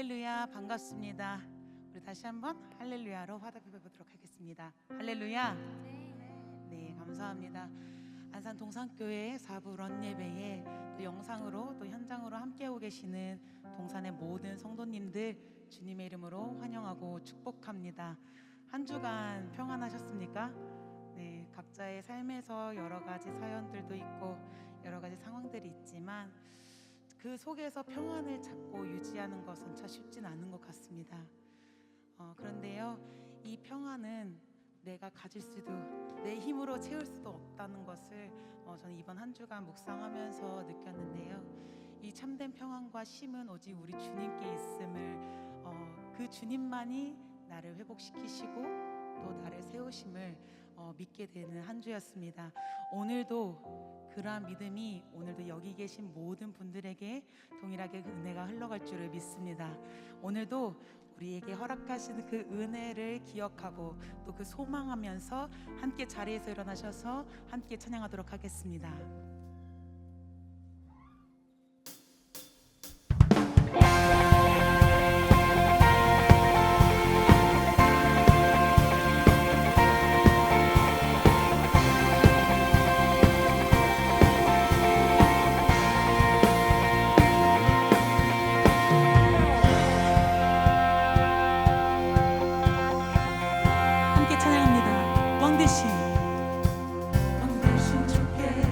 할렐루야, 반갑습니다. 우리 다시 한번 할렐루야로 화답해 보도록 하겠습니다. 할렐루야. 네, 감사합니다. 안산 동산교회 4부 런 예배에 또 영상으로 또 현장으로 함께하고 계시는 동산의 모든 성도님들 주님의 이름으로 환영하고 축복합니다. 한 주간 평안하셨습니까? 네, 각자의 삶에서 여러 가지 사연들도 있고 여러 가지 상황들이 있지만 그 속에서 평안을 찾고 유지하는 것은 참 쉽진 않은 것 같습니다. 그런데요, 이 평안은 내가 가질 수도 내 힘으로 채울 수도 없다는 것을 저는 이번 한 주간 묵상하면서 느꼈는데요. 이 참된 평안과 쉼은 오직 우리 주님께 있음을 그 주님만이 나를 회복시키시고 또 나를 세우심을 믿게 되는 한 주였습니다. 오늘도 그러한 믿음이 오늘도 여기 계신 모든 분들에게 동일하게 그 은혜가 흘러갈 줄을 믿습니다. 오늘도 우리에게 허락하신 그 은혜를 기억하고 또 그 소망하면서 함께 자리에서 일어나셔서 함께 찬양하도록 하겠습니다. 왕 되신 주께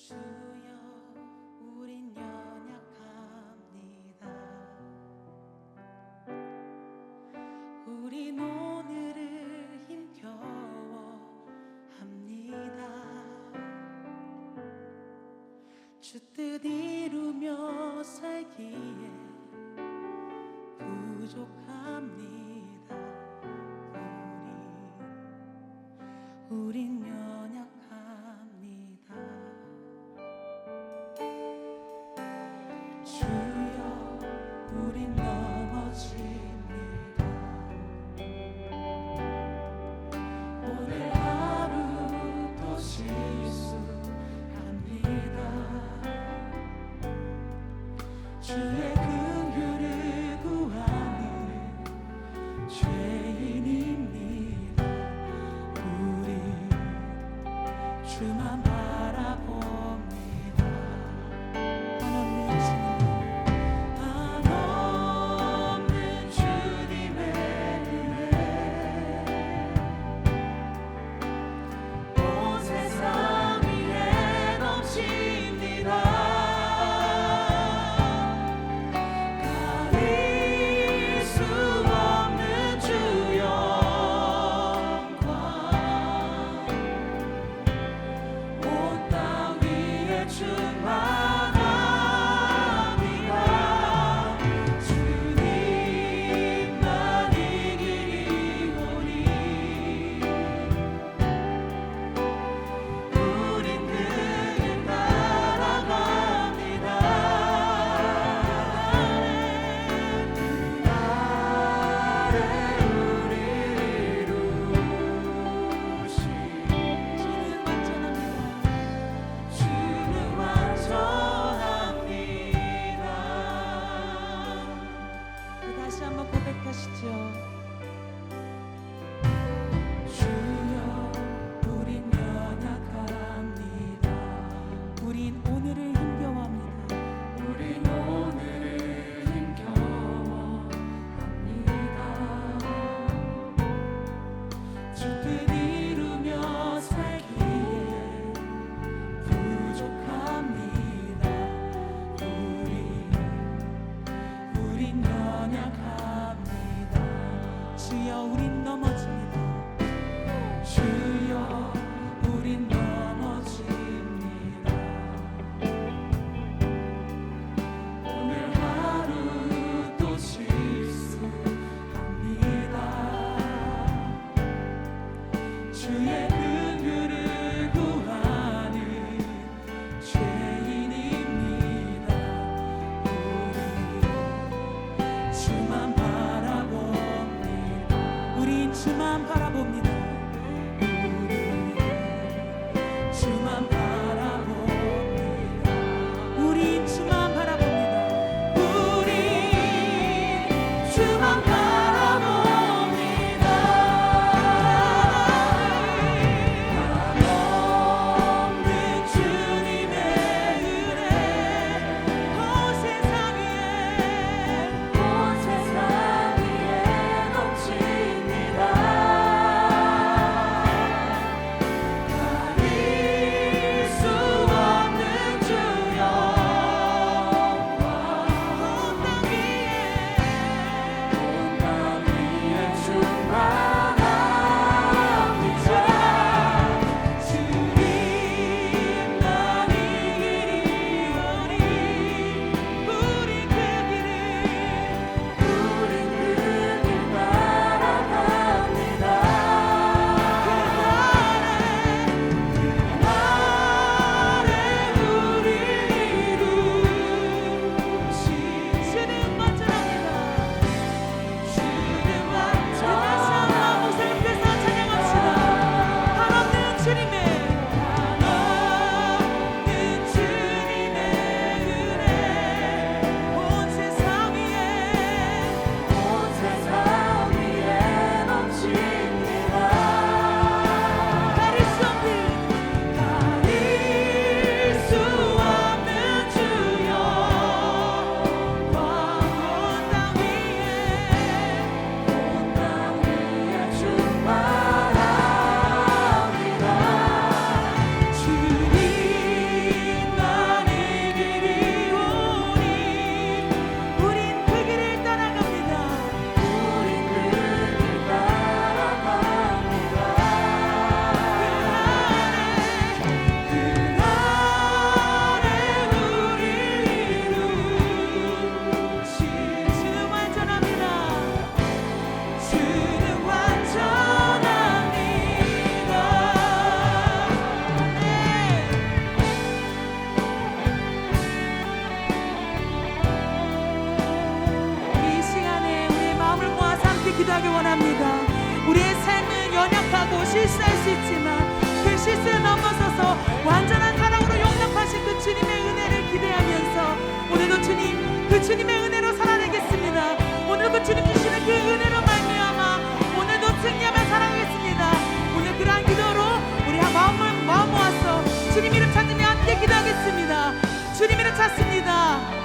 주여 우린 연약합니다. 우린 오늘을 힘겨워합니다. 주 뜻 이루며 살기에 부족합니다. 우린 연약합니다. 주여 우린 넘어집니다. 오늘 하루 또 실수합니다. 주의 긍휼을 구하는 죄인입니다. 우리 주만 바라봅니다. 한없는 주님의 은혜 온 세상 위에 넘칩니다. 가릴 수 없는 주 영광 온 땅 주님 이름 찾으며 함께 기도하겠습니다. 주님 이름 찾습니다.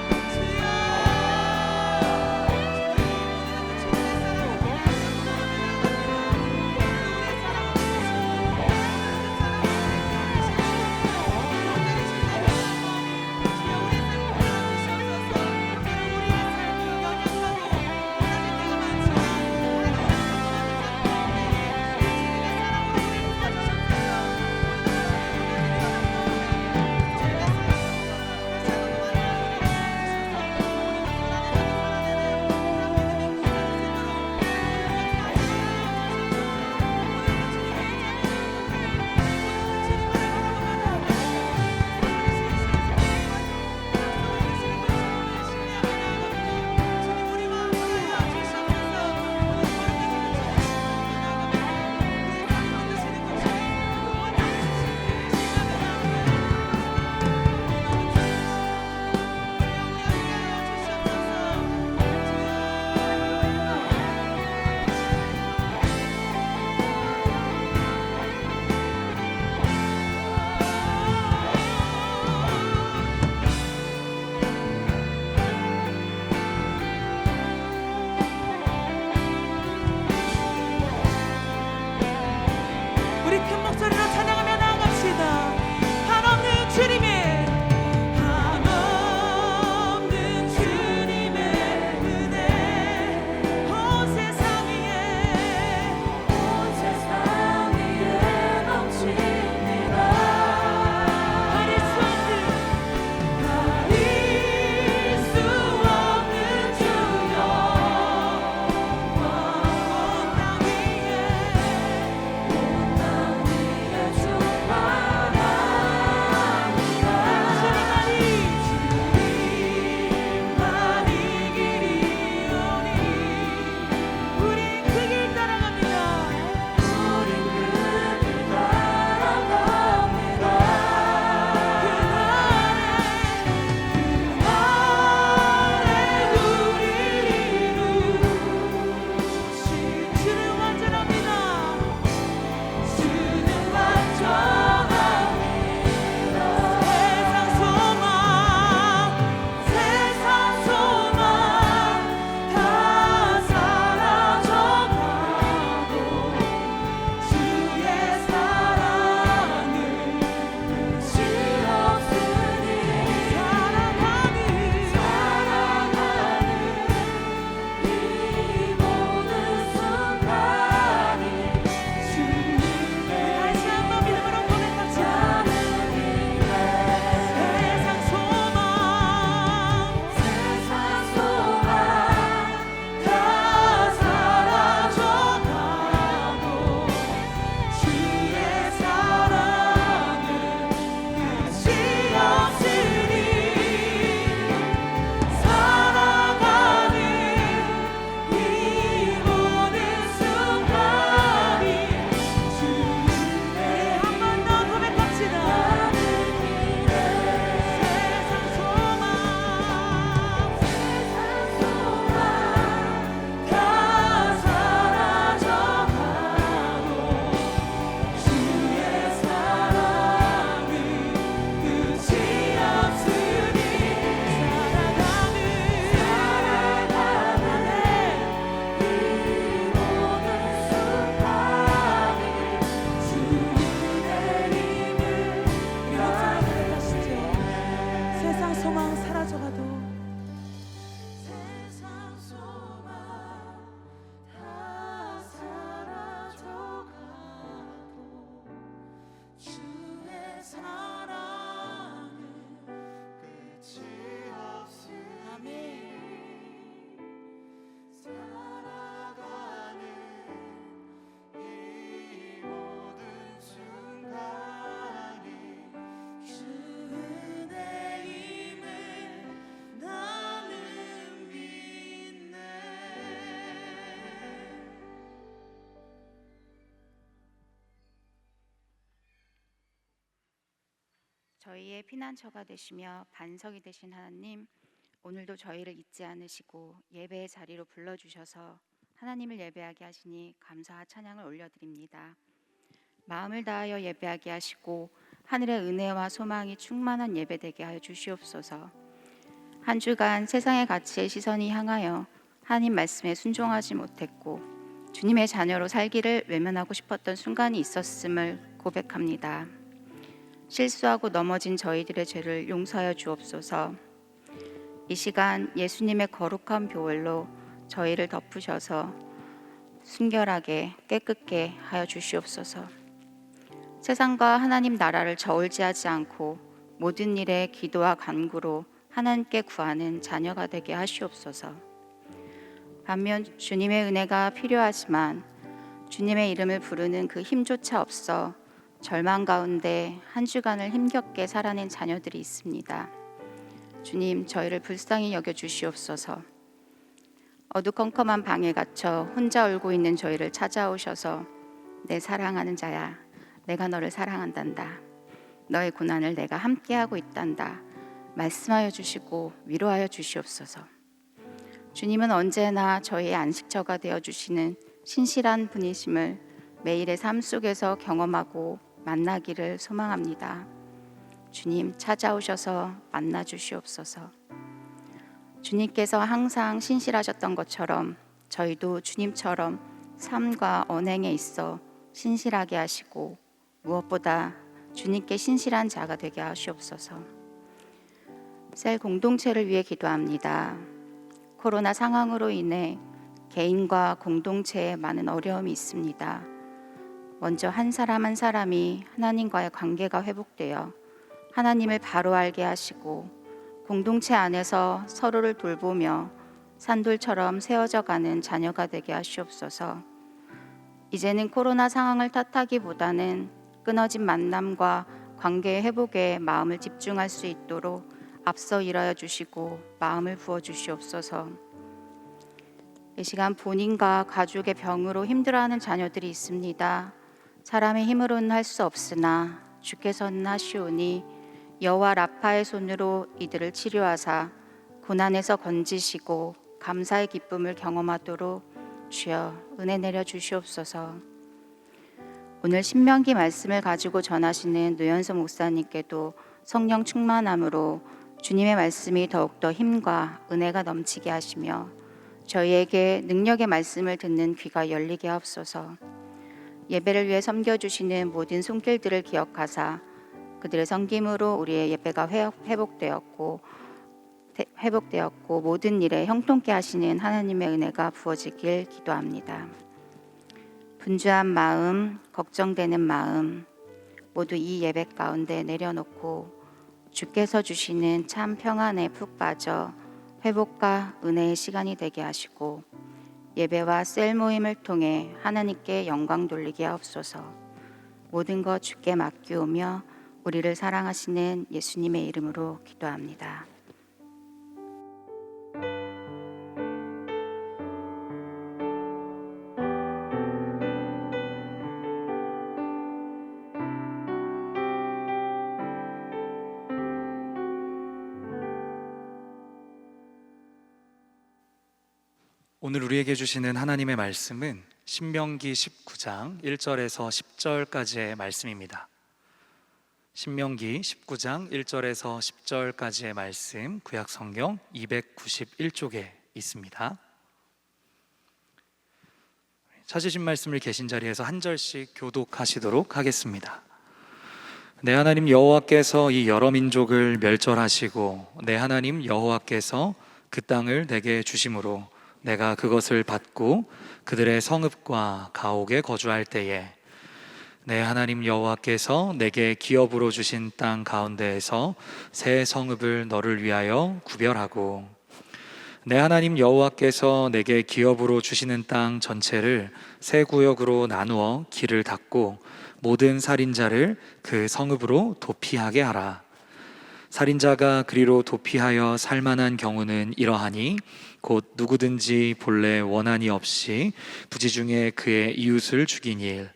저희의 피난처가 되시며 반석이 되신 하나님, 오늘도 저희를 잊지 않으시고 예배의 자리로 불러주셔서 하나님을 예배하게 하시니 감사와 찬양을 올려드립니다. 마음을 다하여 예배하게 하시고 하늘의 은혜와 소망이 충만한 예배 되게 하여 주시옵소서. 한 주간 세상의 가치에 시선이 향하여 하나님 말씀에 순종하지 못했고 주님의 자녀로 살기를 외면하고 싶었던 순간이 있었음을 고백합니다. 실수하고 넘어진 저희들의 죄를 용서하여 주옵소서. 이 시간 예수님의 거룩한 보혈로 저희를 덮으셔서 순결하게 깨끗게 하여 주시옵소서. 세상과 하나님 나라를 저울지하지 않고 모든 일에 기도와 간구로 하나님께 구하는 자녀가 되게 하시옵소서. 반면 주님의 은혜가 필요하지만 주님의 이름을 부르는 그 힘조차 없어 절망 가운데 한 주간을 힘겹게 살아낸 자녀들이 있습니다. 주님, 저희를 불쌍히 여겨 주시옵소서. 어두컴컴한 방에 갇혀 혼자 울고 있는 저희를 찾아오셔서 내 사랑하는 자야, 내가 너를 사랑한단다. 너의 고난을 내가 함께하고 있단다. 말씀하여 주시고 위로하여 주시옵소서. 주님은 언제나 저희의 안식처가 되어주시는 신실한 분이심을 매일의 삶 속에서 경험하고 만나기를 소망합니다. 주님, 찾아오셔서 만나 주시옵소서. 주님께서 항상 신실하셨던 것처럼 저희도 주님처럼 삶과 언행에 있어 신실하게 하시고 무엇보다 주님께 신실한 자가 되게 하시옵소서. 셀 공동체를 위해 기도합니다. 코로나 상황으로 인해 개인과 공동체에 많은 어려움이 있습니다. 먼저 한 사람 한 사람이 하나님과의 관계가 회복되어 하나님을 바로 알게 하시고 공동체 안에서 서로를 돌보며 산돌처럼 세워져 가는 자녀가 되게 하시옵소서. 이제는 코로나 상황을 탓하기보다는 끊어진 만남과 관계의 회복에 마음을 집중할 수 있도록 앞서 일하여 주시고 마음을 부어 주시옵소서. 이 시간 본인과 가족의 병으로 힘들어하는 자녀들이 있습니다. 사람의 힘으로는 할 수 없으나 주께서는 하시오니 여호와 라파의 손으로 이들을 치료하사 고난에서 건지시고 감사의 기쁨을 경험하도록 주여 은혜 내려 주시옵소서. 오늘 신명기 말씀을 가지고 전하시는 노현석 목사님께도 성령 충만함으로 주님의 말씀이 더욱더 힘과 은혜가 넘치게 하시며 저희에게 능력의 말씀을 듣는 귀가 열리게 하옵소서. 예배를 위해 섬겨주시는 모든 손길들을 기억하사 그들의 섬김으로 우리의 예배가 회복되었고 모든 일에 형통케 하시는 하나님의 은혜가 부어지길 기도합니다. 분주한 마음, 걱정되는 마음 모두 이 예배 가운데 내려놓고 주께서 주시는 참 평안에 푹 빠져 회복과 은혜의 시간이 되게 하시고 예배와 셀 모임을 통해 하나님께 영광 돌리게 하옵소서. 모든 것 주께 맡기오며 우리를 사랑하시는 예수님의 이름으로 기도합니다. 오늘 우리에게 주시는 하나님의 말씀은 신명기 19장 1절에서 10절까지의 말씀입니다. 신명기 19장 1절에서 10절까지의 말씀, 구약 성경 291쪽에 있습니다. 찾으신 말씀을 계신 자리에서 한 절씩 교독하시도록 하겠습니다. 내 하나님 여호와께서 이 여러 민족을 멸절하시고 내 하나님 여호와께서 그 땅을 내게 주심으로 내가 그것을 받고 그들의 성읍과 가옥에 거주할 때에 내 하나님 여호와께서 내게 기업으로 주신 땅 가운데에서 새 성읍을 너를 위하여 구별하고 내 하나님 여호와께서 내게 기업으로 주시는 땅 전체를 새 구역으로 나누어 길을 닫고 모든 살인자를 그 성읍으로 도피하게 하라. 살인자가 그리로 도피하여 살만한 경우는 이러하니 곧 누구든지 본래 원한이 없이 부지중에 그의 이웃을 죽인 일,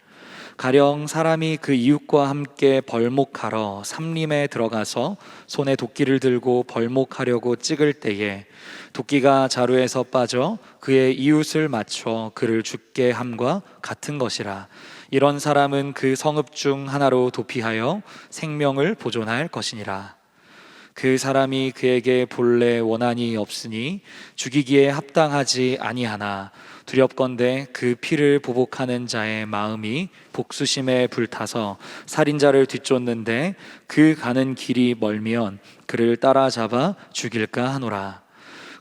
가령 사람이 그 이웃과 함께 벌목하러 삼림에 들어가서 손에 도끼를 들고 벌목하려고 찍을 때에 도끼가 자루에서 빠져 그의 이웃을 맞춰 그를 죽게 함과 같은 것이라. 이런 사람은 그 성읍 중 하나로 도피하여 생명을 보존할 것이니라. 그 사람이 그에게 본래 원한이 없으니 죽이기에 합당하지 아니하나 두렵건대 그 피를 보복하는 자의 마음이 복수심에 불타서 살인자를 뒤쫓는데 그 가는 길이 멀면 그를 따라잡아 죽일까 하노라.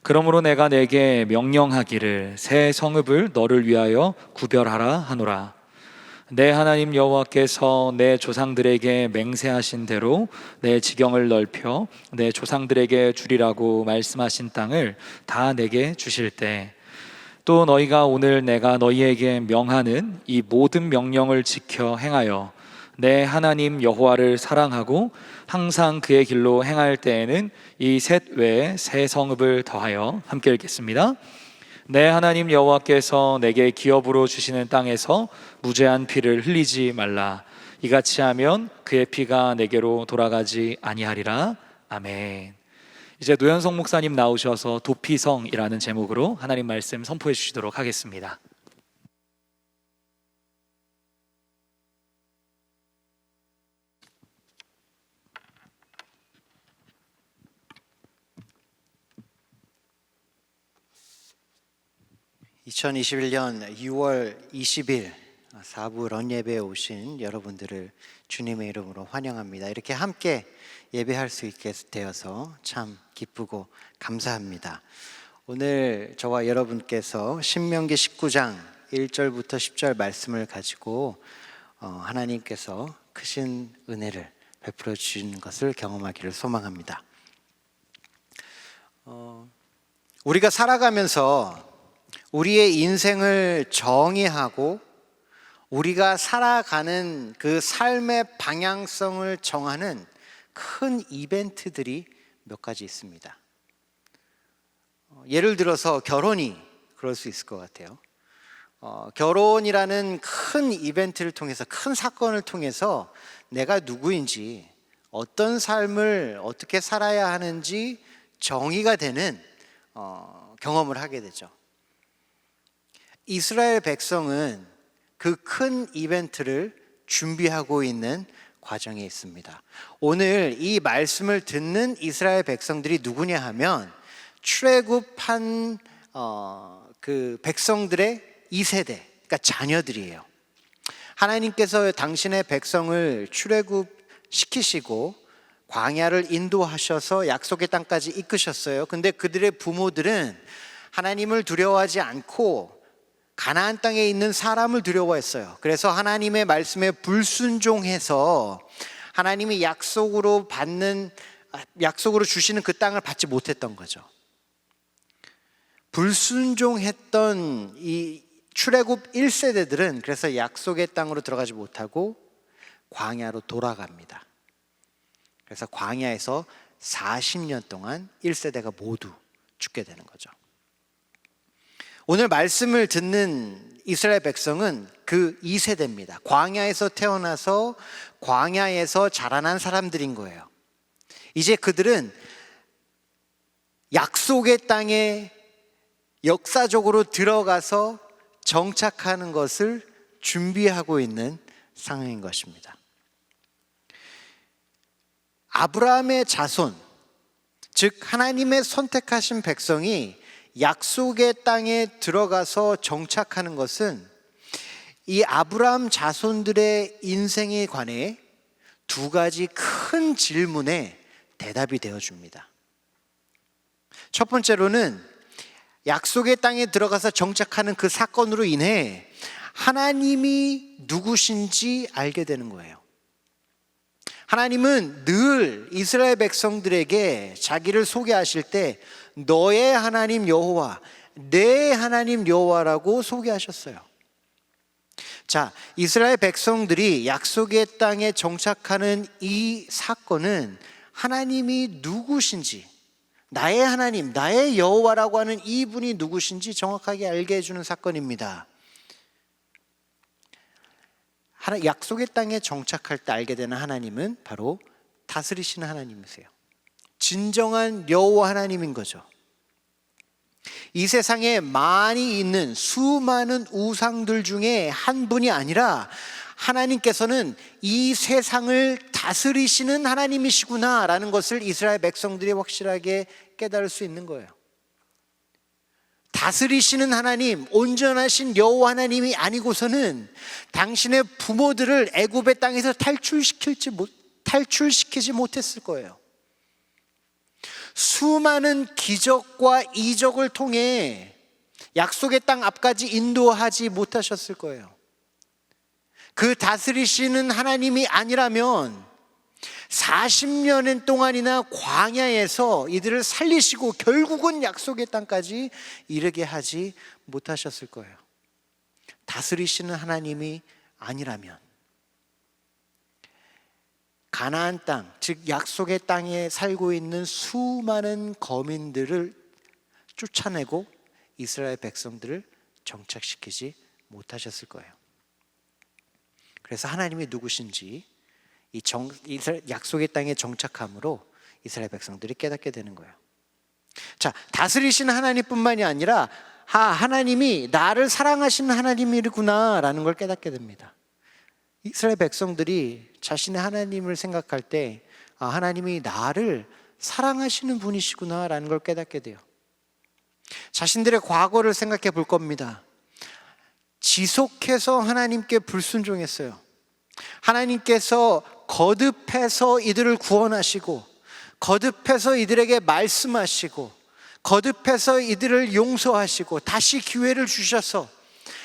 그러므로 내가 내게 명령하기를 새 성읍을 너를 위하여 구별하라 하노라. 내 하나님 여호와께서 내 조상들에게 맹세하신 대로 내 지경을 넓혀 내 조상들에게 주리라고 말씀하신 땅을 다 내게 주실 때, 또 너희가 오늘 내가 너희에게 명하는 이 모든 명령을 지켜 행하여 내 하나님 여호와를 사랑하고 항상 그의 길로 행할 때에는 이 셋 외에 새 성읍을 더하여, 함께 읽겠습니다. 내 하나님 여호와께서 내게 기업으로 주시는 땅에서 무죄한 피를 흘리지 말라. 이같이 하면 그의 피가 내게로 돌아가지 아니하리라. 아멘. 이제 노현성 목사님 나오셔서 도피성이라는 제목으로 하나님 말씀 선포해 주시도록 하겠습니다. (2021년 6월 20일) 4부 런예배에 오신 여러분들을 주님의 이름으로 환영합니다. 이렇게 함께 예배할 수 있게 되어서 참 기쁘고 감사합니다. 오늘 저와 여러분께서 신명기 19장 1절부터 10절 말씀을 가지고 하나님께서 크신 은혜를 베풀어 주시는 것을 경험하기를 소망합니다. 우리가 살아가면서 우리의 인생을 정의하고 우리가 살아가는 그 삶의 방향성을 정하는 큰 이벤트들이 몇 가지 있습니다. 예를 들어서 결혼이 그럴 수 있을 것 같아요. 결혼이라는 큰 이벤트를 통해서, 큰 사건을 통해서 내가 누구인지, 어떤 삶을 어떻게 살아야 하는지 정의가 되는 경험을 하게 되죠. 이스라엘 백성은 그 큰 이벤트를 준비하고 있는 과정에 있습니다. 오늘 이 말씀을 듣는 이스라엘 백성들이 누구냐 하면 출애굽한 그 백성들의 2세대, 그러니까 자녀들이에요. 하나님께서 당신의 백성을 출애굽시키시고 광야를 인도하셔서 약속의 땅까지 이끄셨어요. 근데 그들의 부모들은 하나님을 두려워하지 않고 가나안 땅에 있는 사람을 두려워했어요. 그래서 하나님의 말씀에 불순종해서 하나님이 약속으로 주시는 그 땅을 받지 못했던 거죠. 불순종했던 이 출애굽 1세대들은 그래서 약속의 땅으로 들어가지 못하고 광야로 돌아갑니다. 그래서 광야에서 40년 동안 1세대가 모두 죽게 되는 거죠. 오늘 말씀을 듣는 이스라엘 백성은 그 2세대입니다. 광야에서 태어나서 광야에서 자라난 사람들인 거예요. 이제 그들은 약속의 땅에 역사적으로 들어가서 정착하는 것을 준비하고 있는 상황인 것입니다. 아브라함의 자손, 즉 하나님의 선택하신 백성이 약속의 땅에 들어가서 정착하는 것은 이 아브라함 자손들의 인생에 관해 두 가지 큰 질문에 대답이 되어줍니다. 첫 번째로는 약속의 땅에 들어가서 정착하는 그 사건으로 인해 하나님이 누구신지 알게 되는 거예요. 하나님은 늘 이스라엘 백성들에게 자기를 소개하실 때 너의 하나님 여호와, 내 하나님 여호와라고 소개하셨어요. 자, 이스라엘 백성들이 약속의 땅에 정착하는 이 사건은 하나님이 누구신지, 나의 하나님, 나의 여호와라고 하는 이분이 누구신지 정확하게 알게 해주는 사건입니다. 약속의 땅에 정착할 때 알게 되는 하나님은 바로 다스리시는 하나님이세요. 진정한 여호와 하나님인 거죠. 이 세상에 많이 있는 수많은 우상들 중에 한 분이 아니라 하나님께서는 이 세상을 다스리시는 하나님이시구나라는 것을 이스라엘 백성들이 확실하게 깨달을 수 있는 거예요. 다스리시는 하나님, 온전하신 여호와 하나님이 아니고서는 당신의 부모들을 애굽의 땅에서 탈출시키지 못했을 거예요. 수많은 기적과 이적을 통해 약속의 땅 앞까지 인도하지 못하셨을 거예요. 그 다스리시는 하나님이 아니라면 40년 동안이나 광야에서 이들을 살리시고 결국은 약속의 땅까지 이르게 하지 못하셨을 거예요. 다스리시는 하나님이 아니라면 가나안 땅, 즉 약속의 땅에 살고 있는 수많은 거민들을 쫓아내고 이스라엘 백성들을 정착시키지 못하셨을 거예요. 그래서 하나님이 누구신지 이 약속의 땅에 정착함으로 이스라엘 백성들이 깨닫게 되는 거예요. 자, 다스리시는 하나님뿐만이 아니라 하나님이 나를 사랑하시는 하나님이구나라는 걸 깨닫게 됩니다. 이스라엘 백성들이 자신의 하나님을 생각할 때 하나님이 나를 사랑하시는 분이시구나라는 걸 깨닫게 돼요. 자신들의 과거를 생각해 볼 겁니다. 지속해서 하나님께 불순종했어요. 하나님께서 거듭해서 이들을 구원하시고 거듭해서 이들에게 말씀하시고 거듭해서 이들을 용서하시고 다시 기회를 주셔서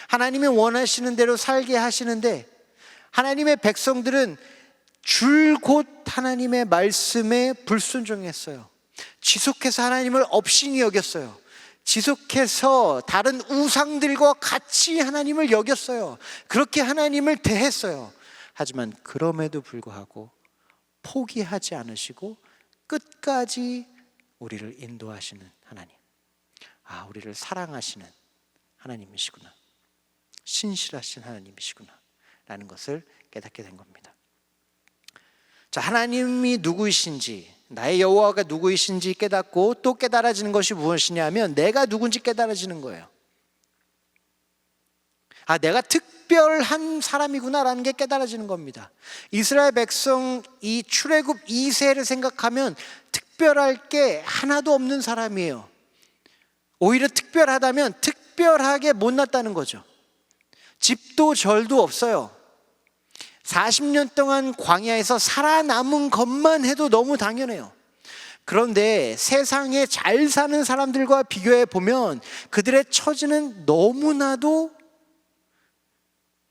하나님이 원하시는 대로 살게 하시는데 하나님의 백성들은 줄곧 하나님의 말씀에 불순종했어요. 지속해서 하나님을 업신이 여겼어요. 지속해서 다른 우상들과 같이 하나님을 여겼어요. 그렇게 하나님을 대했어요. 하지만 그럼에도 불구하고 포기하지 않으시고 끝까지 우리를 인도하시는 하나님, 우리를 사랑하시는 하나님이시구나, 신실하신 하나님이시구나 라는 것을 깨닫게 된 겁니다. 자, 하나님이 누구이신지, 나의 여호와가 누구이신지 깨닫고 또 깨달아지는 것이 무엇이냐면 내가 누군지 깨달아지는 거예요. 내가 특별한 사람이구나라는 게 깨달아지는 겁니다. 이스라엘 백성 이 출애굽 2세를 생각하면 특별할 게 하나도 없는 사람이에요. 오히려 특별하다면 특별하게 못났다는 거죠. 집도 절도 없어요. 40년 동안 광야에서 살아남은 것만 해도 너무 당연해요. 그런데 세상에 잘 사는 사람들과 비교해 보면 그들의 처지는 너무나도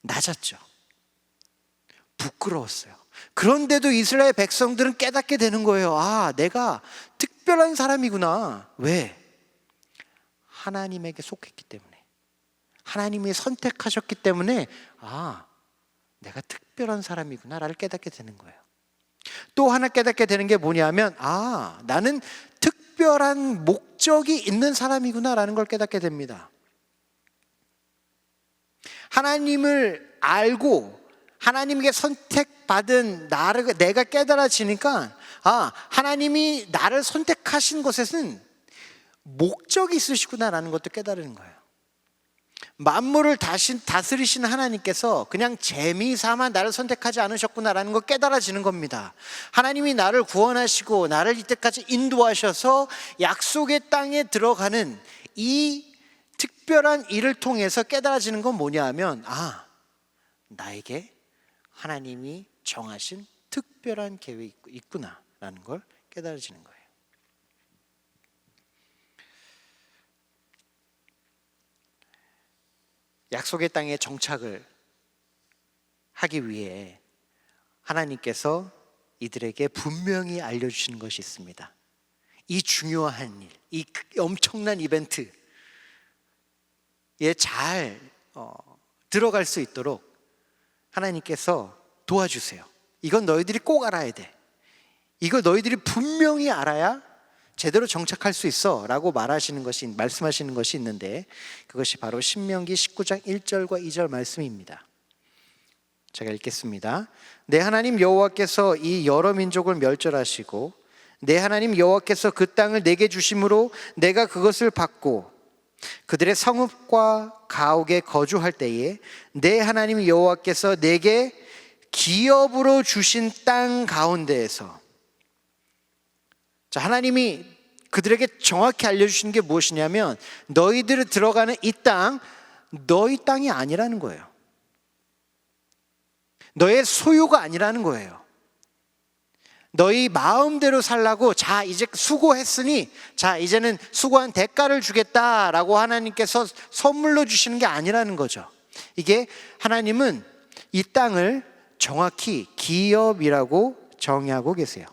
낮았죠. 부끄러웠어요. 그런데도 이스라엘 백성들은 깨닫게 되는 거예요. 내가 특별한 사람이구나. 왜? 하나님에게 속했기 때문에, 하나님이 선택하셨기 때문에 내가 특별한 사람이구나를 깨닫게 되는 거예요. 또 하나 깨닫게 되는 게 뭐냐면 나는 특별한 목적이 있는 사람이구나라는 걸 깨닫게 됩니다. 하나님을 알고 하나님에게 선택받은 내가 깨달아지니까 하나님이 나를 선택하신 것에는 목적이 있으시구나라는 것도 깨달은 거예요. 만물을 다스리시는 하나님께서 그냥 재미삼아 나를 선택하지 않으셨구나라는 걸 깨달아지는 겁니다. 하나님이 나를 구원하시고 나를 이때까지 인도하셔서 약속의 땅에 들어가는 이 특별한 일을 통해서 깨달아지는 건 뭐냐 하면 나에게 하나님이 정하신 특별한 계획이 있구나라는 걸 깨달아지는 거예요. 약속의 땅에 정착을 하기 위해 하나님께서 이들에게 분명히 알려주시는 것이 있습니다. 이 중요한 일, 이 엄청난 이벤트에 잘 들어갈 수 있도록 하나님께서 도와주세요. 이건 너희들이 꼭 알아야 돼. 이거 너희들이 분명히 알아야 제대로 정착할 수 있어 라고 말씀하시는 것이 있는데 그것이 바로 신명기 19장 1절과 2절 말씀입니다. 제가 읽겠습니다. 내 하나님 여호와께서 이 여러 민족을 멸절하시고 내 하나님 여호와께서 그 땅을 내게 주심으로 내가 그것을 받고 그들의 성읍과 가옥에 거주할 때에 내 하나님 여호와께서 내게 기업으로 주신 땅 가운데에서, 자, 하나님이 그들에게 정확히 알려주시는 게 무엇이냐면 너희들이 들어가는 이 땅 너희 땅이 아니라는 거예요. 너의 소유가 아니라는 거예요. 너희 마음대로 살라고, 자, 이제 수고했으니 자, 이제는 수고한 대가를 주겠다라고 하나님께서 선물로 주시는 게 아니라는 거죠. 이게 하나님은 이 땅을 정확히 기업이라고 정의하고 계세요.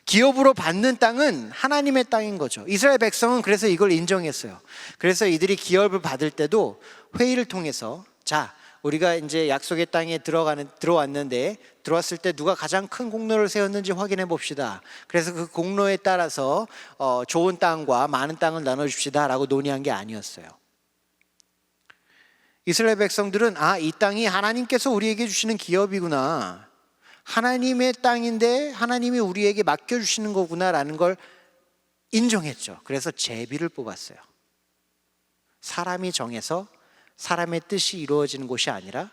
기업으로 받는 땅은 하나님의 땅인 거죠. 이스라엘 백성은 그래서 이걸 인정했어요. 그래서 이들이 기업을 받을 때도 회의를 통해서, 자, 우리가 이제 약속의 땅에 들어왔는데 들어왔을 때 누가 가장 큰 공로를 세웠는지 확인해 봅시다. 그래서 그 공로에 따라서 좋은 땅과 많은 땅을 나눠줍시다 라고 논의한 게 아니었어요. 이스라엘 백성들은 이 땅이 하나님께서 우리에게 주시는 기업이구나, 하나님의 땅인데 하나님이 우리에게 맡겨주시는 거구나라는 걸 인정했죠. 그래서 제비를 뽑았어요. 사람이 정해서 사람의 뜻이 이루어지는 곳이 아니라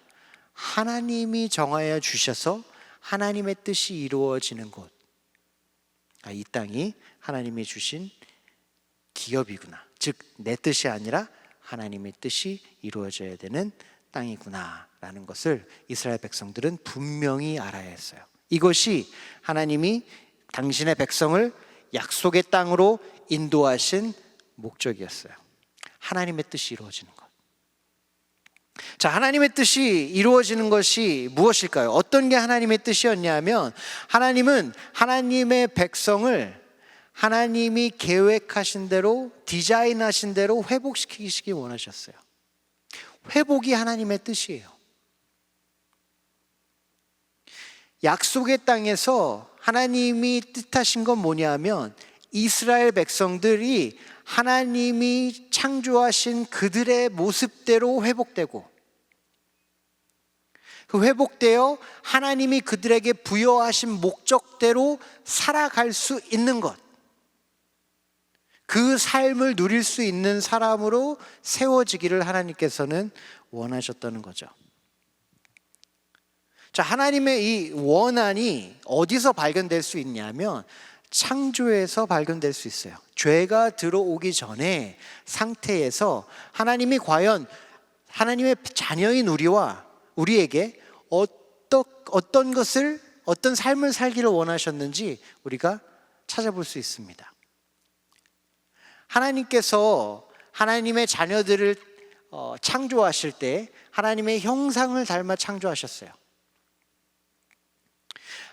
하나님이 정하여 주셔서 하나님의 뜻이 이루어지는 곳. 이 땅이 하나님이 주신 기업이구나. 즉, 내 뜻이 아니라 하나님의 뜻이 이루어져야 되는 땅이구나 라는 것을 이스라엘 백성들은 분명히 알아야 했어요. 이것이 하나님이 당신의 백성을 약속의 땅으로 인도하신 목적이었어요. 하나님의 뜻이 이루어지는 것. 자, 하나님의 뜻이 이루어지는 것이 무엇일까요? 어떤 게 하나님의 뜻이었냐면, 하나님은 하나님의 백성을 하나님이 계획하신 대로, 디자인하신 대로 회복시키시기 원하셨어요. 회복이 하나님의 뜻이에요. 약속의 땅에서 하나님이 뜻하신 건 뭐냐면 이스라엘 백성들이 하나님이 창조하신 그들의 모습대로 회복되고, 그 회복되어 하나님이 그들에게 부여하신 목적대로 살아갈 수 있는 것, 그 삶을 누릴 수 있는 사람으로 세워지기를 하나님께서는 원하셨다는 거죠. 자, 하나님의 이 원한이 어디서 발견될 수 있냐면 창조에서 발견될 수 있어요. 죄가 들어오기 전에 상태에서 하나님이 과연 하나님의 자녀인 우리에게 어떤 것을, 어떤 삶을 살기를 원하셨는지 우리가 찾아볼 수 있습니다. 하나님께서 하나님의 자녀들을 창조하실 때 하나님의 형상을 닮아 창조하셨어요.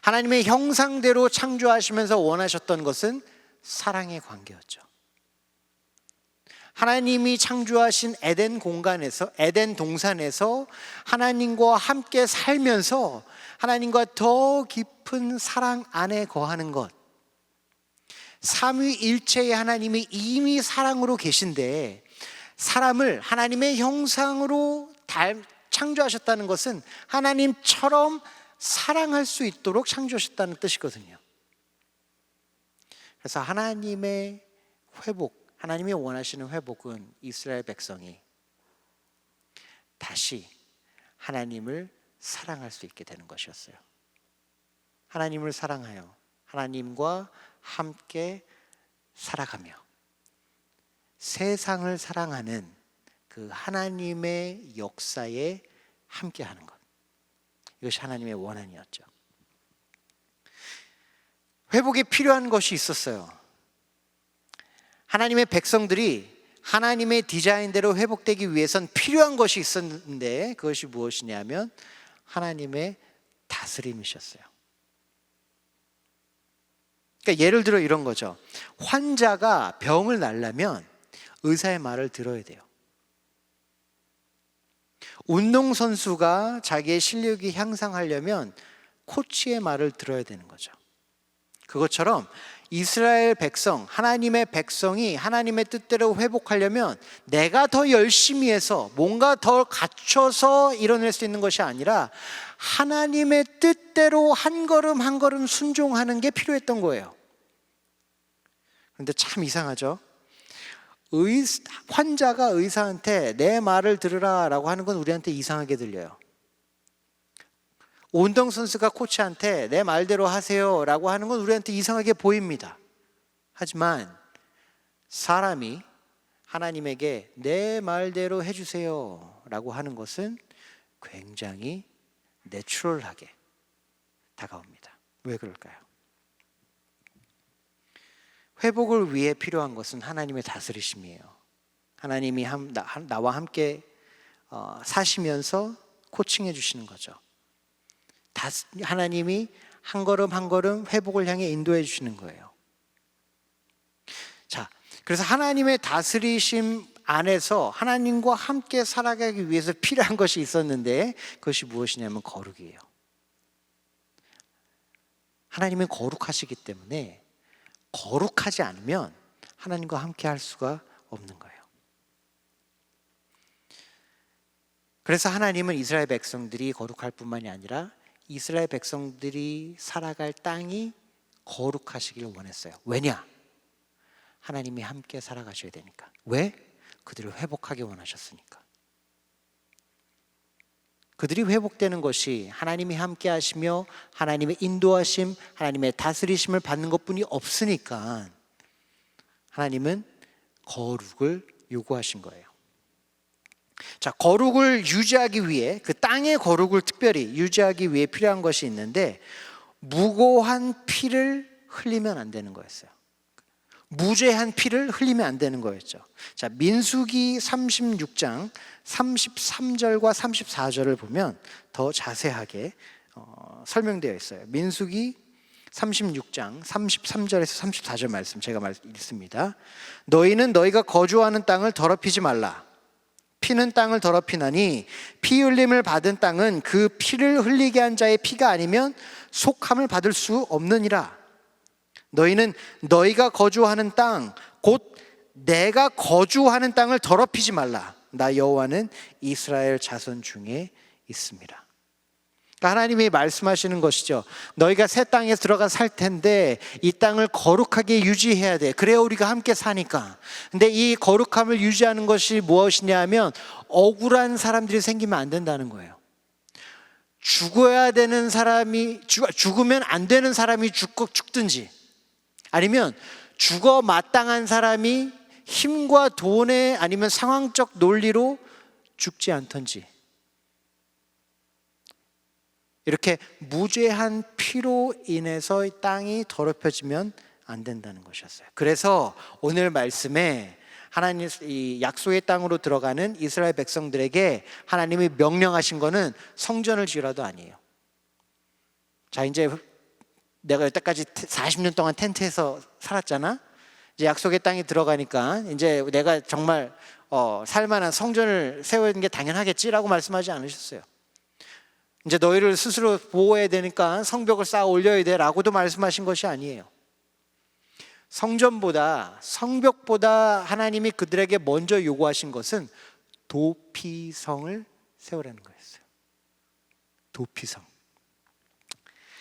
하나님의 형상대로 창조하시면서 원하셨던 것은 사랑의 관계였죠. 하나님이 창조하신 에덴 공간에서, 에덴 동산에서 하나님과 함께 살면서 하나님과 더 깊은 사랑 안에 거하는 것. 삼위일체의 하나님이 이미 사랑으로 계신데 사람을 하나님의 형상으로 창조하셨다는 것은 하나님처럼 사랑할 수 있도록 창조하셨다는 뜻이거든요. 그래서 하나님의 회복, 하나님이 원하시는 회복은 이스라엘 백성이 다시 하나님을 사랑할 수 있게 되는 것이었어요. 하나님을 사랑하여 하나님과 함께 살아가며 세상을 사랑하는 그 하나님의 역사에 함께하는 것, 이것이 하나님의 원한이었죠. 회복이 필요한 것이 있었어요. 하나님의 백성들이 하나님의 디자인대로 회복되기 위해선 필요한 것이 있었는데 그것이 무엇이냐면 하나님의 다스림이셨어요. 그러니까 예를 들어 이런 거죠. 환자가 병을 앓려면 의사의 말을 들어야 돼요. 운동선수가 자기의 실력이 향상하려면 코치의 말을 들어야 되는 거죠. 그것처럼 이스라엘 백성, 하나님의 백성이 하나님의 뜻대로 회복하려면 내가 더 열심히 해서 뭔가 더 갖춰서 이뤄낼 수 있는 것이 아니라 하나님의 뜻대로 한 걸음 한 걸음 순종하는 게 필요했던 거예요. 그런데 참 이상하죠? 환자가 의사한테 내 말을 들으라 라고 하는 건 우리한테 이상하게 들려요. 운동선수가 코치한테 내 말대로 하세요 라고 하는 건 우리한테 이상하게 보입니다. 하지만 사람이 하나님에게 내 말대로 해주세요 라고 하는 것은 굉장히 내추럴하게 다가옵니다. 왜 그럴까요? 회복을 위해 필요한 것은 하나님의 다스리심이에요. 하나님이 나와 함께 사시면서 코칭해 주시는 거죠. 하나님이 한 걸음 한 걸음 회복을 향해 인도해 주시는 거예요. 자, 그래서 하나님의 다스리심 안에서 하나님과 함께 살아가기 위해서 필요한 것이 있었는데 그것이 무엇이냐면 거룩이에요. 하나님은 거룩하시기 때문에 거룩하지 않으면 하나님과 함께 할 수가 없는 거예요. 그래서 하나님은 이스라엘 백성들이 거룩할 뿐만이 아니라 이스라엘 백성들이 살아갈 땅이 거룩하시길 원했어요. 왜냐? 하나님이 함께 살아가셔야 되니까. 왜? 그들을 회복하기 원하셨으니까. 그들이 회복되는 것이 하나님이 함께 하시며 하나님의 인도하심, 하나님의 다스리심을 받는 것뿐이 없으니까 하나님은 거룩을 요구하신 거예요. 자, 거룩을 유지하기 위해, 그 땅의 거룩을 특별히 유지하기 위해 필요한 것이 있는데 무고한 피를 흘리면 안 되는 거였어요. 무죄한 피를 흘리면 안 되는 거였죠. 자, 민수기 36장 33절과 34절을 보면 더 자세하게 설명되어 있어요. 민수기 36장 33절에서 34절 말씀 제가 읽습니다. 너희는 너희가 거주하는 땅을 더럽히지 말라. 피는 땅을 더럽히나니 피 흘림을 받은 땅은 그 피를 흘리게 한 자의 피가 아니면 속함을 받을 수 없느니라. 너희는 너희가 거주하는 땅, 곧 내가 거주하는 땅을 더럽히지 말라. 나 여호와는 이스라엘 자손 중에 있습니다. 그러니까 하나님이 말씀하시는 것이죠. 너희가 새 땅에 들어가 살 텐데 이 땅을 거룩하게 유지해야 돼. 그래야 우리가 함께 사니까. 근데 이 거룩함을 유지하는 것이 무엇이냐 하면 억울한 사람들이 생기면 안 된다는 거예요. 죽어야 되는 사람이 죽으면 안 되는 사람이 죽든지 아니면 죽어 마땅한 사람이 힘과 돈에 아니면 상황적 논리로 죽지 않던지 이렇게 무죄한 피로 인해서 이 땅이 더럽혀지면 안 된다는 것이었어요. 그래서 오늘 말씀에 하나님 이 약속의 땅으로 들어가는 이스라엘 백성들에게 하나님이 명령하신 거는 성전을 지으라도 아니에요. 자, 이제 내가 여태까지 40년 동안 텐트에서 살았잖아. 이제 약속의 땅에 들어가니까 이제 내가 정말 살만한 성전을 세우는 게 당연하겠지라고 말씀하지 않으셨어요. 이제 너희를 스스로 보호해야 되니까 성벽을 쌓아 올려야 돼라고도 말씀하신 것이 아니에요. 성벽보다 하나님이 그들에게 먼저 요구하신 것은 도피성을 세우라는 거였어요. 도피성.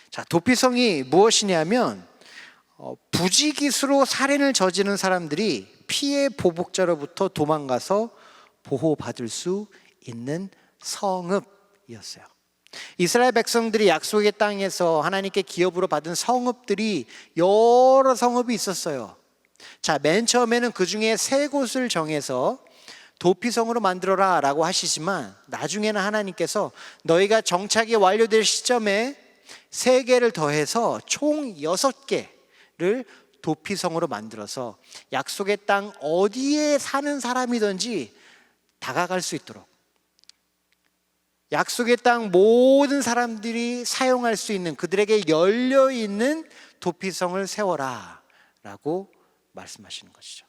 자, 도피성이 무엇이냐면 부지기수로 살인을 저지르는 사람들이 피해 보복자로부터 도망가서 보호받을 수 있는 성읍이었어요. 이스라엘 백성들이 약속의 땅에서 하나님께 기업으로 받은 성읍들이 여러 성읍이 있었어요. 자, 맨 처음에는 그 중에 3곳을 정해서 도피성으로 만들어라 라고 하시지만 나중에는 하나님께서 너희가 정착이 완료될 시점에 3개를 더해서 총 6개를 도피성으로 만들어서 약속의 땅 어디에 사는 사람이든지 다가갈 수 있도록 약속의 땅 모든 사람들이 사용할 수 있는 그들에게 열려있는 도피성을 세워라 라고 말씀하시는 것이죠.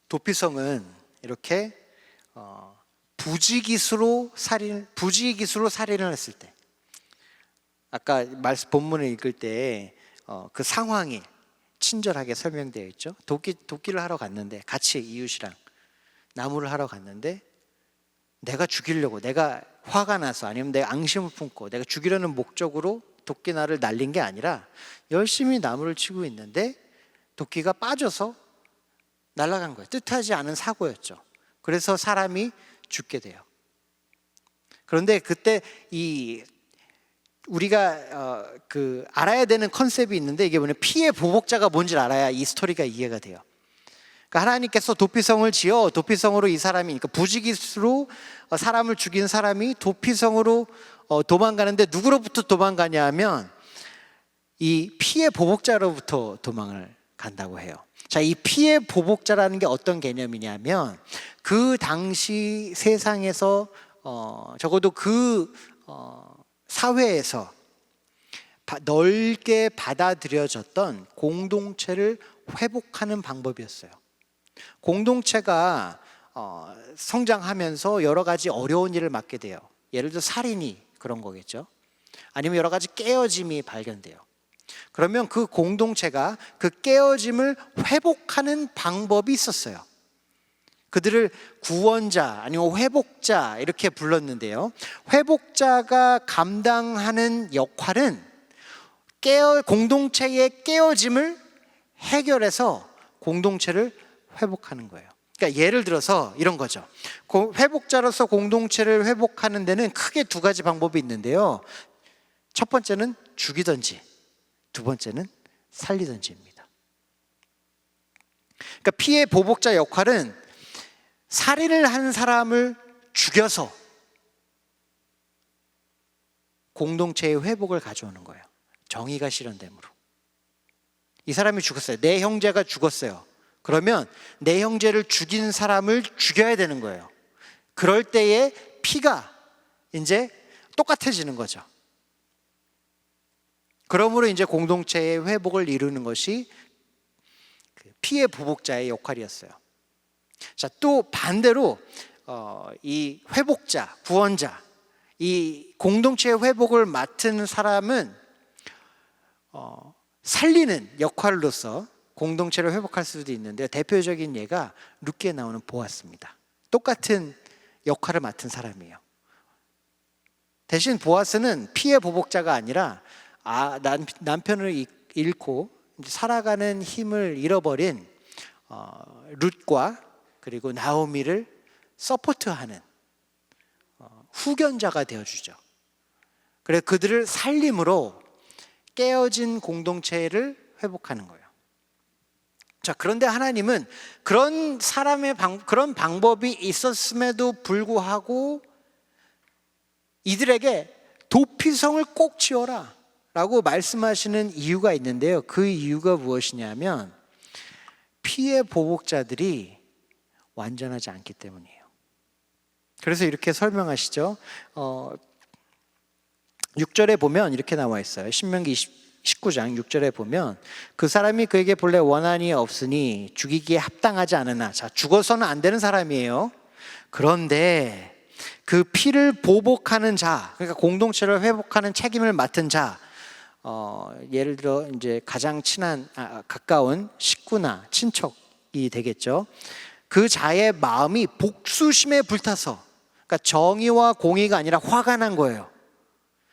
도피성은 이렇게 부지기수로 살인을 했을 때, 아까 말씀 본문을 읽을 때 그 상황이 친절하게 설명되어 있죠. 도끼를 하러 갔는데, 같이 이웃이랑 나무를 하러 갔는데, 내가 죽이려고, 내가 화가 나서 아니면 내가 앙심을 품고 내가 죽이려는 목적으로 도끼날을 날린 게 아니라 열심히 나무를 치고 있는데 도끼가 빠져서 날아간 거예요. 뜻하지 않은 사고였죠. 그래서 사람이 죽게 돼요. 그런데 그때 우리가 알아야 되는 컨셉이 있는데, 이게 뭐냐, 피의 보복자가 뭔지를 알아야 이 스토리가 이해가 돼요. 그러니까 하나님께서 도피성을 지어 도피성으로 이 사람이, 그러니까 부지기수로 사람을 죽인 사람이 도피성으로 도망가는데, 누구로부터 도망가냐 하면 이 피의 보복자로부터 도망을 간다고 해요. 자, 이 피의 보복자라는 게 어떤 개념이냐면, 그 당시 세상에서 적어도 그 사회에서 넓게 받아들여졌던 공동체를 회복하는 방법이었어요. 공동체가 성장하면서 여러 가지 어려운 일을 맡게 돼요. 예를 들어 살인이 그런 거겠죠. 아니면 여러 가지 깨어짐이 발견돼요. 그러면 그 공동체가 그 깨어짐을 회복하는 방법이 있었어요. 그들을 구원자 아니면 회복자 이렇게 불렀는데요, 회복자가 감당하는 역할은 공동체의 깨어짐을 해결해서 공동체를 회복하는 거예요. 그러니까 예를 들어서 이런 거죠. 회복자로서 공동체를 회복하는 데는 크게 두 가지 방법이 있는데요, 첫 번째는 죽이든지, 두 번째는 살리든지입니다. 그러니까 피해 보복자 역할은 살인을 한 사람을 죽여서 공동체의 회복을 가져오는 거예요. 정의가 실현됨으로. 이 사람이 죽었어요. 내 형제가 죽었어요. 그러면 내 형제를 죽인 사람을 죽여야 되는 거예요. 그럴 때에 피가 이제 똑같아지는 거죠. 그러므로 이제 공동체의 회복을 이루는 것이 피해 보복자의 역할이었어요. 자, 또 반대로 이 회복자, 구원자, 이 공동체의 회복을 맡은 사람은 살리는 역할로서 공동체를 회복할 수도 있는데, 대표적인 예가 룻기에 나오는 보아스입니다. 똑같은 역할을 맡은 사람이에요. 대신 보아스는 피해 보복자가 아니라 남편을 잃고 살아가는 힘을 잃어버린 룻과 그리고 나오미를 서포트하는 후견자가 되어주죠. 그래서 그들을 살림으로 깨어진 공동체를 회복하는 거예요. 자, 그런데 하나님은 그런 그런 방법이 있었음에도 불구하고 이들에게 도피성을 꼭 지어라 라고 말씀하시는 이유가 있는데요, 그 이유가 무엇이냐면 피해 보복자들이 완전하지 않기 때문이에요. 그래서 이렇게 설명하시죠. 6절에 보면 이렇게 나와 있어요. 신명기 19장 6절에 보면, 그 사람이 그에게 본래 원한이 없으니 죽이기에 합당하지 않으나. 자, 죽어서는 안 되는 사람이에요. 그런데 그 피를 보복하는 자, 그러니까 공동체를 회복하는 책임을 맡은 자, 예를 들어 이제 가장 친한 가까운 식구나 친척이 되겠죠. 그 자의 마음이 복수심에 불타서, 그러니까 정의와 공의가 아니라 화가 난 거예요.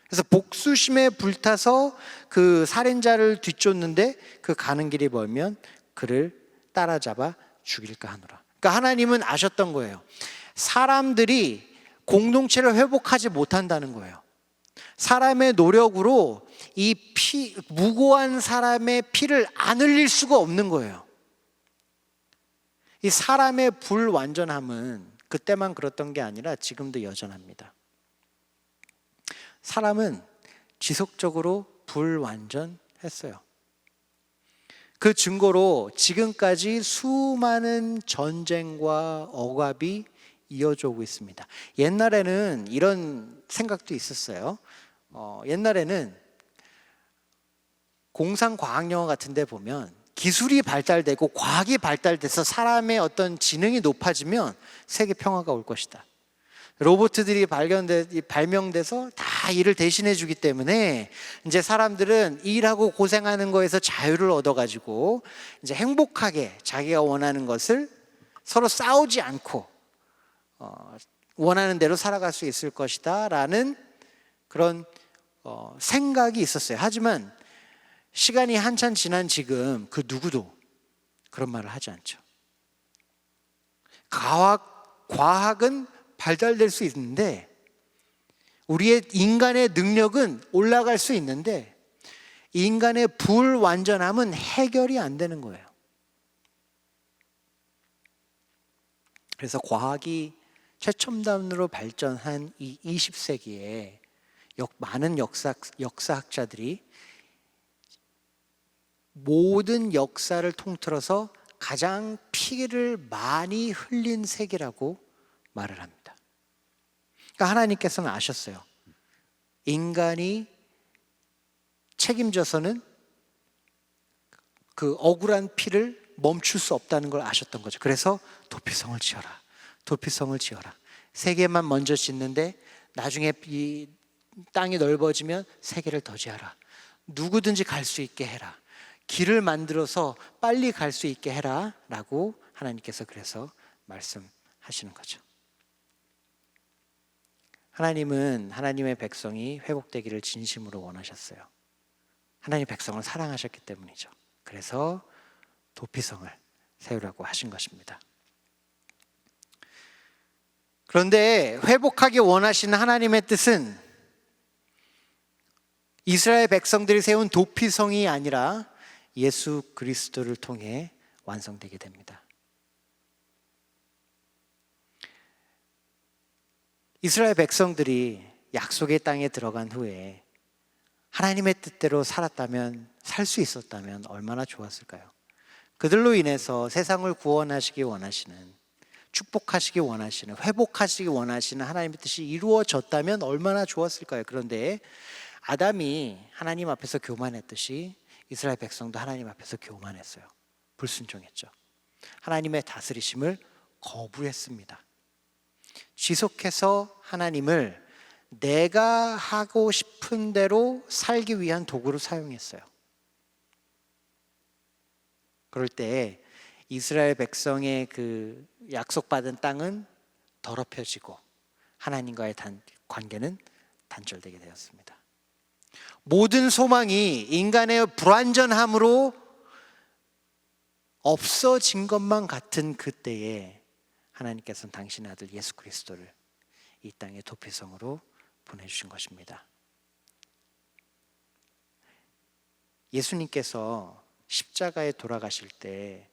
그래서 복수심에 불타서 그 살인자를 뒤쫓는데, 그 가는 길이 멀면 그를 따라잡아 죽일까 하노라. 그러니까 하나님은 아셨던 거예요. 사람들이 공동체를 회복하지 못한다는 거예요. 사람의 노력으로 이 무고한 사람의 피를 안 흘릴 수가 없는 거예요. 이 사람의 불완전함은 그때만 그랬던 게 아니라 지금도 여전합니다. 사람은 지속적으로 불완전했어요. 그 증거로 지금까지 수많은 전쟁과 억압이 이어져 오고 있습니다. 옛날에는 이런 생각도 있었어요. 옛날에는 공상과학영화 같은 데 보면 기술이 발달되고 과학이 발달돼서 사람의 어떤 지능이 높아지면 세계 평화가 올 것이다. 로봇들이 발명돼서 다 일을 대신해 주기 때문에 이제 사람들은 일하고 고생하는 거에서 자유를 얻어가지고 이제 행복하게 자기가 원하는 것을 서로 싸우지 않고 원하는 대로 살아갈 수 있을 것이다 라는 그런 생각이 있었어요. 하지만 시간이 한참 지난 지금 그 누구도 그런 말을 하지 않죠. 과학은 발달될 수 있는데 우리의 인간의 능력은 올라갈 수 있는데 인간의 불완전함은 해결이 안 되는 거예요. 그래서 과학이 최첨단으로 발전한 이 20세기에 많은 역사학자들이 모든 역사를 통틀어서 가장 피를 많이 흘린 세계라고 말을 합니다. 그러니까 하나님께서는 아셨어요. 인간이 책임져서는 그 억울한 피를 멈출 수 없다는 걸 아셨던 거죠. 그래서 도피성을 지어라. 도피성을 지어라. 세계만 먼저 짓는데 나중에 이 땅이 넓어지면 세계를 더 지어라. 누구든지 갈 수 있게 해라. 길을 만들어서 빨리 갈 수 있게 해라 라고 하나님께서 그래서 말씀하시는 거죠. 하나님은 하나님의 백성이 회복되기를 진심으로 원하셨어요. 하나님 백성을 사랑하셨기 때문이죠. 그래서 도피성을 세우라고 하신 것입니다. 그런데 회복하기 원하시는 하나님의 뜻은 이스라엘 백성들이 세운 도피성이 아니라 예수 그리스도를 통해 완성되게 됩니다. 이스라엘 백성들이 약속의 땅에 들어간 후에 하나님의 뜻대로 살았다면, 살 수 있었다면 얼마나 좋았을까요? 그들로 인해서 세상을 구원하시기 원하시는, 축복하시기 원하시는, 회복하시기 원하시는 하나님의 뜻이 이루어졌다면 얼마나 좋았을까요? 그런데 아담이 하나님 앞에서 교만했듯이 이스라엘 백성도 하나님 앞에서 교만했어요. 불순종했죠. 하나님의 다스리심을 거부했습니다. 지속해서 하나님을 내가 하고 싶은 대로 살기 위한 도구로 사용했어요. 그럴 때 이스라엘 백성의 그 약속받은 땅은 더럽혀지고 하나님과의 관계는 단절되게 되었습니다. 모든 소망이 인간의 불완전함으로 없어진 것만 같은 그때에 하나님께서는 당신의 아들 예수 그리스도를 이 땅의 도피성으로 보내주신 것입니다. 예수님께서 십자가에 돌아가실 때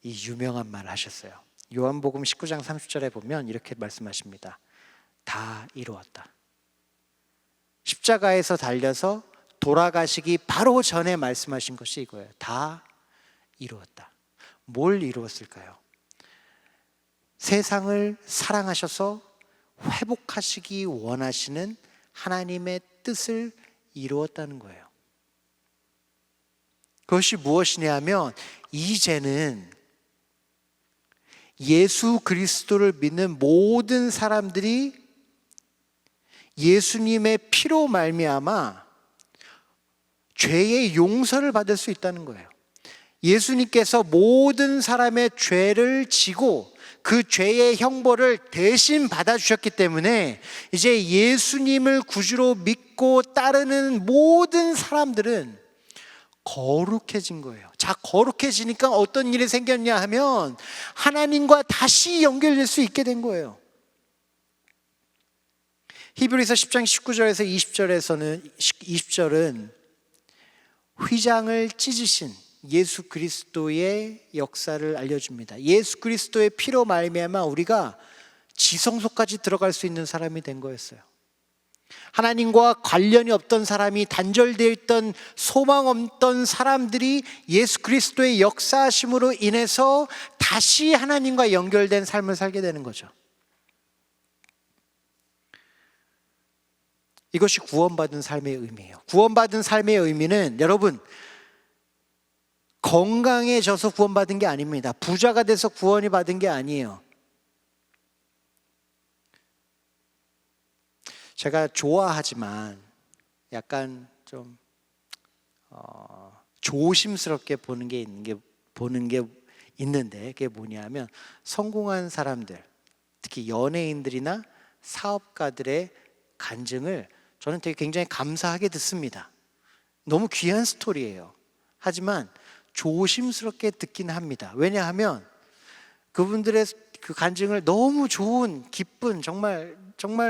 이 유명한 말을 하셨어요. 요한복음 19장 30절에 보면 이렇게 말씀하십니다. 다 이루었다. 십자가에서 달려서 돌아가시기 바로 전에 말씀하신 것이 이거예요. 다 이루었다. 뭘 이루었을까요? 세상을 사랑하셔서 회복하시기 원하시는 하나님의 뜻을 이루었다는 거예요. 그것이 무엇이냐 하면 이제는 예수 그리스도를 믿는 모든 사람들이 예수님의 피로 말미암아 죄의 용서를 받을 수 있다는 거예요. 예수님께서 모든 사람의 죄를 지고 그 죄의 형벌을 대신 받아주셨기 때문에 이제 예수님을 구주로 믿고 따르는 모든 사람들은 거룩해진 거예요. 자, 거룩해지니까 어떤 일이 생겼냐 하면 하나님과 다시 연결될 수 있게 된 거예요. 히브리서 10장 19절에서 20절은 휘장을 찢으신 예수 그리스도의 역사를 알려줍니다. 예수 그리스도의 피로 말미암아 우리가 지성소까지 들어갈 수 있는 사람이 된 거였어요. 하나님과 관련이 없던 사람이, 단절되어 있던 소망 없던 사람들이 예수 그리스도의 역사하심으로 인해서 다시 하나님과 연결된 삶을 살게 되는 거죠. 이것이 구원받은 삶의 의미예요. 구원받은 삶의 의미는 여러분 건강해져서 구원받은 게 아닙니다. 부자가 돼서 구원이 받은 게 아니에요. 제가 좋아하지만 약간 좀 조심스럽게 보는 게 있는데 그게 뭐냐면 성공한 사람들, 특히 연예인들이나 사업가들의 간증을 저는 되게 굉장히 감사하게 듣습니다. 너무 귀한 스토리예요. 하지만 조심스럽게 듣긴 합니다. 왜냐하면 그분들의 그 간증을 너무 좋은, 기쁜, 정말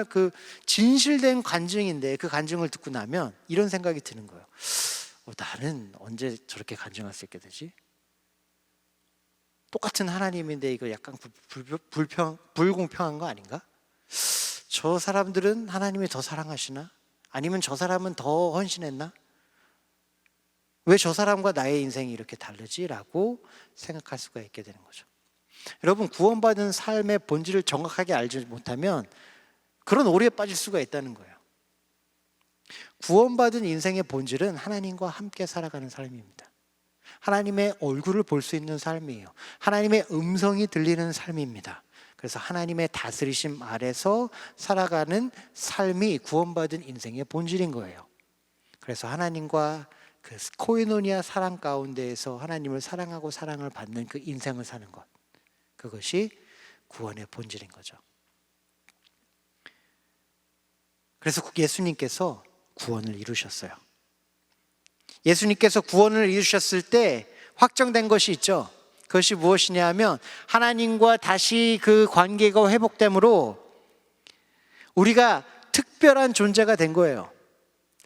그 진실된 간증인데 그 간증을 듣고 나면 이런 생각이 드는 거예요. 나는 언제 저렇게 간증할 수 있게 되지? 똑같은 하나님인데 이거 약간 불공평한 거 아닌가? 저 사람들은 하나님이 더 사랑하시나? 아니면 저 사람은 더 헌신했나? 왜 저 사람과 나의 인생이 이렇게 다르지? 라고 생각할 수가 있게 되는 거죠. 여러분, 구원받은 삶의 본질을 정확하게 알지 못하면 그런 오류에 빠질 수가 있다는 거예요. 구원받은 인생의 본질은 하나님과 함께 살아가는 삶입니다. 하나님의 얼굴을 볼 수 있는 삶이에요. 하나님의 음성이 들리는 삶입니다. 그래서 하나님의 다스리심 아래서 살아가는 삶이 구원받은 인생의 본질인 거예요. 그래서 하나님과 그 코이노니아 사랑 가운데에서 하나님을 사랑하고 사랑을 받는 그 인생을 사는 것, 그것이 구원의 본질인 거죠. 그래서 예수님께서 구원을 이루셨어요. 예수님께서 구원을 이루셨을 때 확정된 것이 있죠. 그것이 무엇이냐 하면 하나님과 다시 그 관계가 회복됨으로 우리가 특별한 존재가 된 거예요.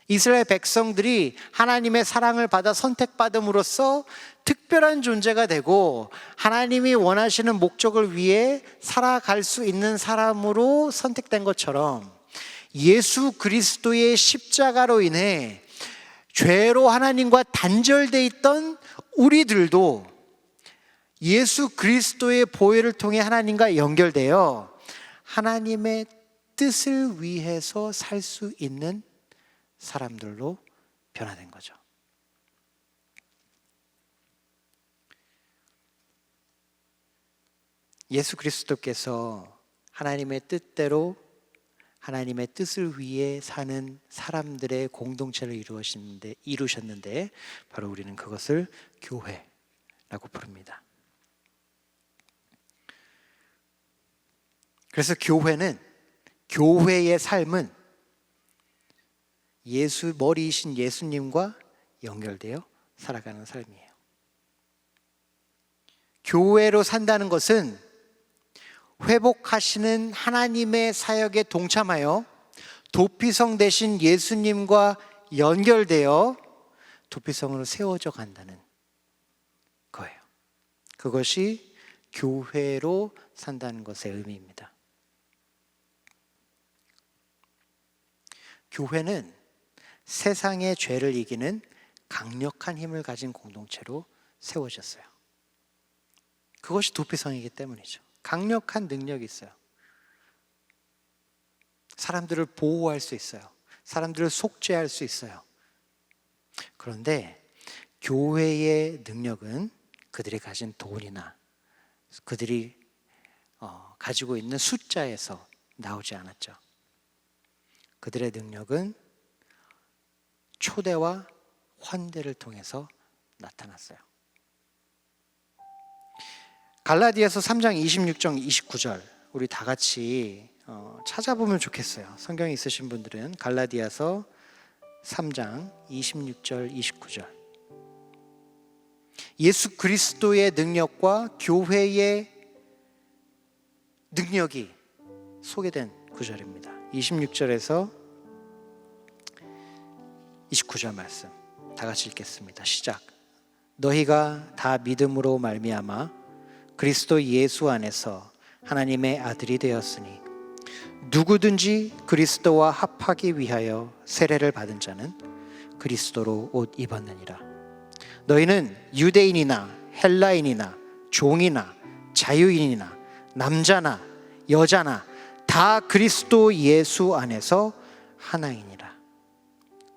이스라엘 백성들이 하나님의 사랑을 받아 선택받음으로써 특별한 존재가 되고 하나님이 원하시는 목적을 위해 살아갈 수 있는 사람으로 선택된 것처럼 예수 그리스도의 십자가로 인해 죄로 하나님과 단절돼 있던 우리들도 예수 그리스도의 보혈을 통해 하나님과 연결되어 하나님의 뜻을 위해서 살 수 있는 사람들로 변화된 거죠. 예수 그리스도께서 하나님의 뜻대로 하나님의 뜻을 위해 사는 사람들의 공동체를 이루셨는데 바로 우리는 그것을 교회라고 부릅니다. 그래서 교회의 삶은 머리이신 예수님과 연결되어 살아가는 삶이에요. 교회로 산다는 것은 회복하시는 하나님의 사역에 동참하여 도피성 되신 예수님과 연결되어 도피성으로 세워져 간다는 거예요. 그것이 교회로 산다는 것의 의미입니다. 교회는 세상의 죄를 이기는 강력한 힘을 가진 공동체로 세워졌어요. 그것이 도피성이기 때문이죠. 강력한 능력이 있어요. 사람들을 보호할 수 있어요. 사람들을 속죄할 수 있어요. 그런데 교회의 능력은 그들이 가진 돈이나 그들이 가지고 있는 숫자에서 나오지 않았죠. 그들의 능력은 초대와 환대를 통해서 나타났어요. 갈라디아서 3장 26절 29절 우리 다 같이 찾아보면 좋겠어요. 성경이 있으신 분들은 갈라디아서 3장 26절 29절 예수 그리스도의 능력과 교회의 능력이 소개된 구절입니다. 26절에서 29절 말씀 다 같이 읽겠습니다. 시작. 너희가 다 믿음으로 말미암아 그리스도 예수 안에서 하나님의 아들이 되었으니 누구든지 그리스도와 합하기 위하여 세례를 받은 자는 그리스도로 옷 입었느니라. 너희는 유대인이나 헬라인이나 종이나 자유인이나 남자나 여자나 다 그리스도 예수 안에서 하나이니라.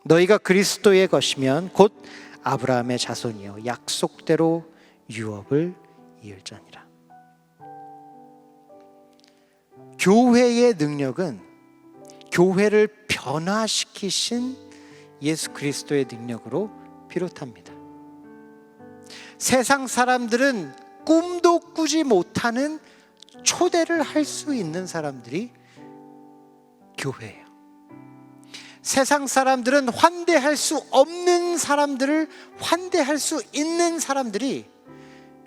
너희가 그리스도의 것이면 곧 아브라함의 자손이요 약속대로 유업을 이을 자니라. 교회의 능력은 교회를 변화시키신 예수 그리스도의 능력으로 비롯합니다. 세상 사람들은 꿈도 꾸지 못하는 초대를 할 수 있는 사람들이 교회예요. 세상 사람들은 환대할 수 없는 사람들을 환대할 수 있는 사람들이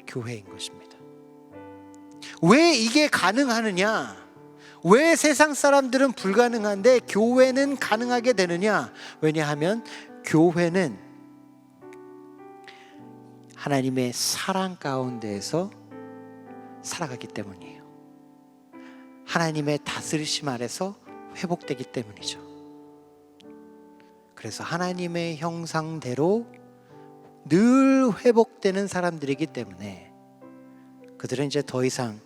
교회인 것입니다. 왜 이게 가능하느냐? 왜 세상 사람들은 불가능한데 교회는 가능하게 되느냐? 왜냐하면 교회는 하나님의 사랑 가운데에서 살아가기 때문이에요. 하나님의 다스리심 아래서 회복되기 때문이죠. 그래서 하나님의 형상대로 늘 회복되는 사람들이기 때문에 그들은 이제 더 이상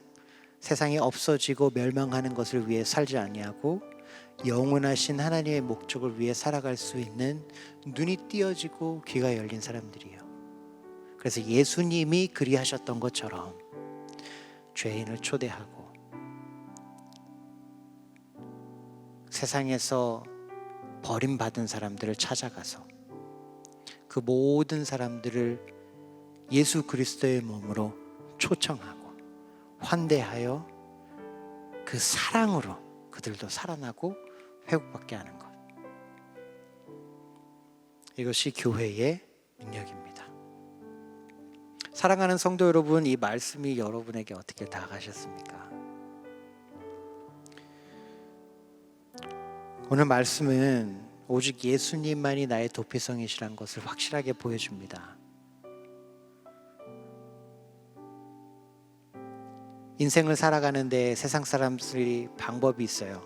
세상에 없어지고 멸망하는 것을 위해 살지 아니하고 영원하신 하나님의 목적을 위해 살아갈 수 있는 눈이 띄어지고 귀가 열린 사람들이에요. 그래서 예수님이 그리하셨던 것처럼 죄인을 초대하고 세상에서 버림받은 사람들을 찾아가서 그 모든 사람들을 예수 그리스도의 몸으로 초청하고 환대하여 그 사랑으로 그들도 살아나고 회복받게 하는 것, 이것이 교회의 능력입니다. 사랑하는 성도 여러분, 이 말씀이 여러분에게 어떻게 다가가셨습니까? 오늘 말씀은 오직 예수님만이 나의 도피성이시라는 것을 확실하게 보여줍니다. 인생을 살아가는데 세상 사람들이 방법이 있어요.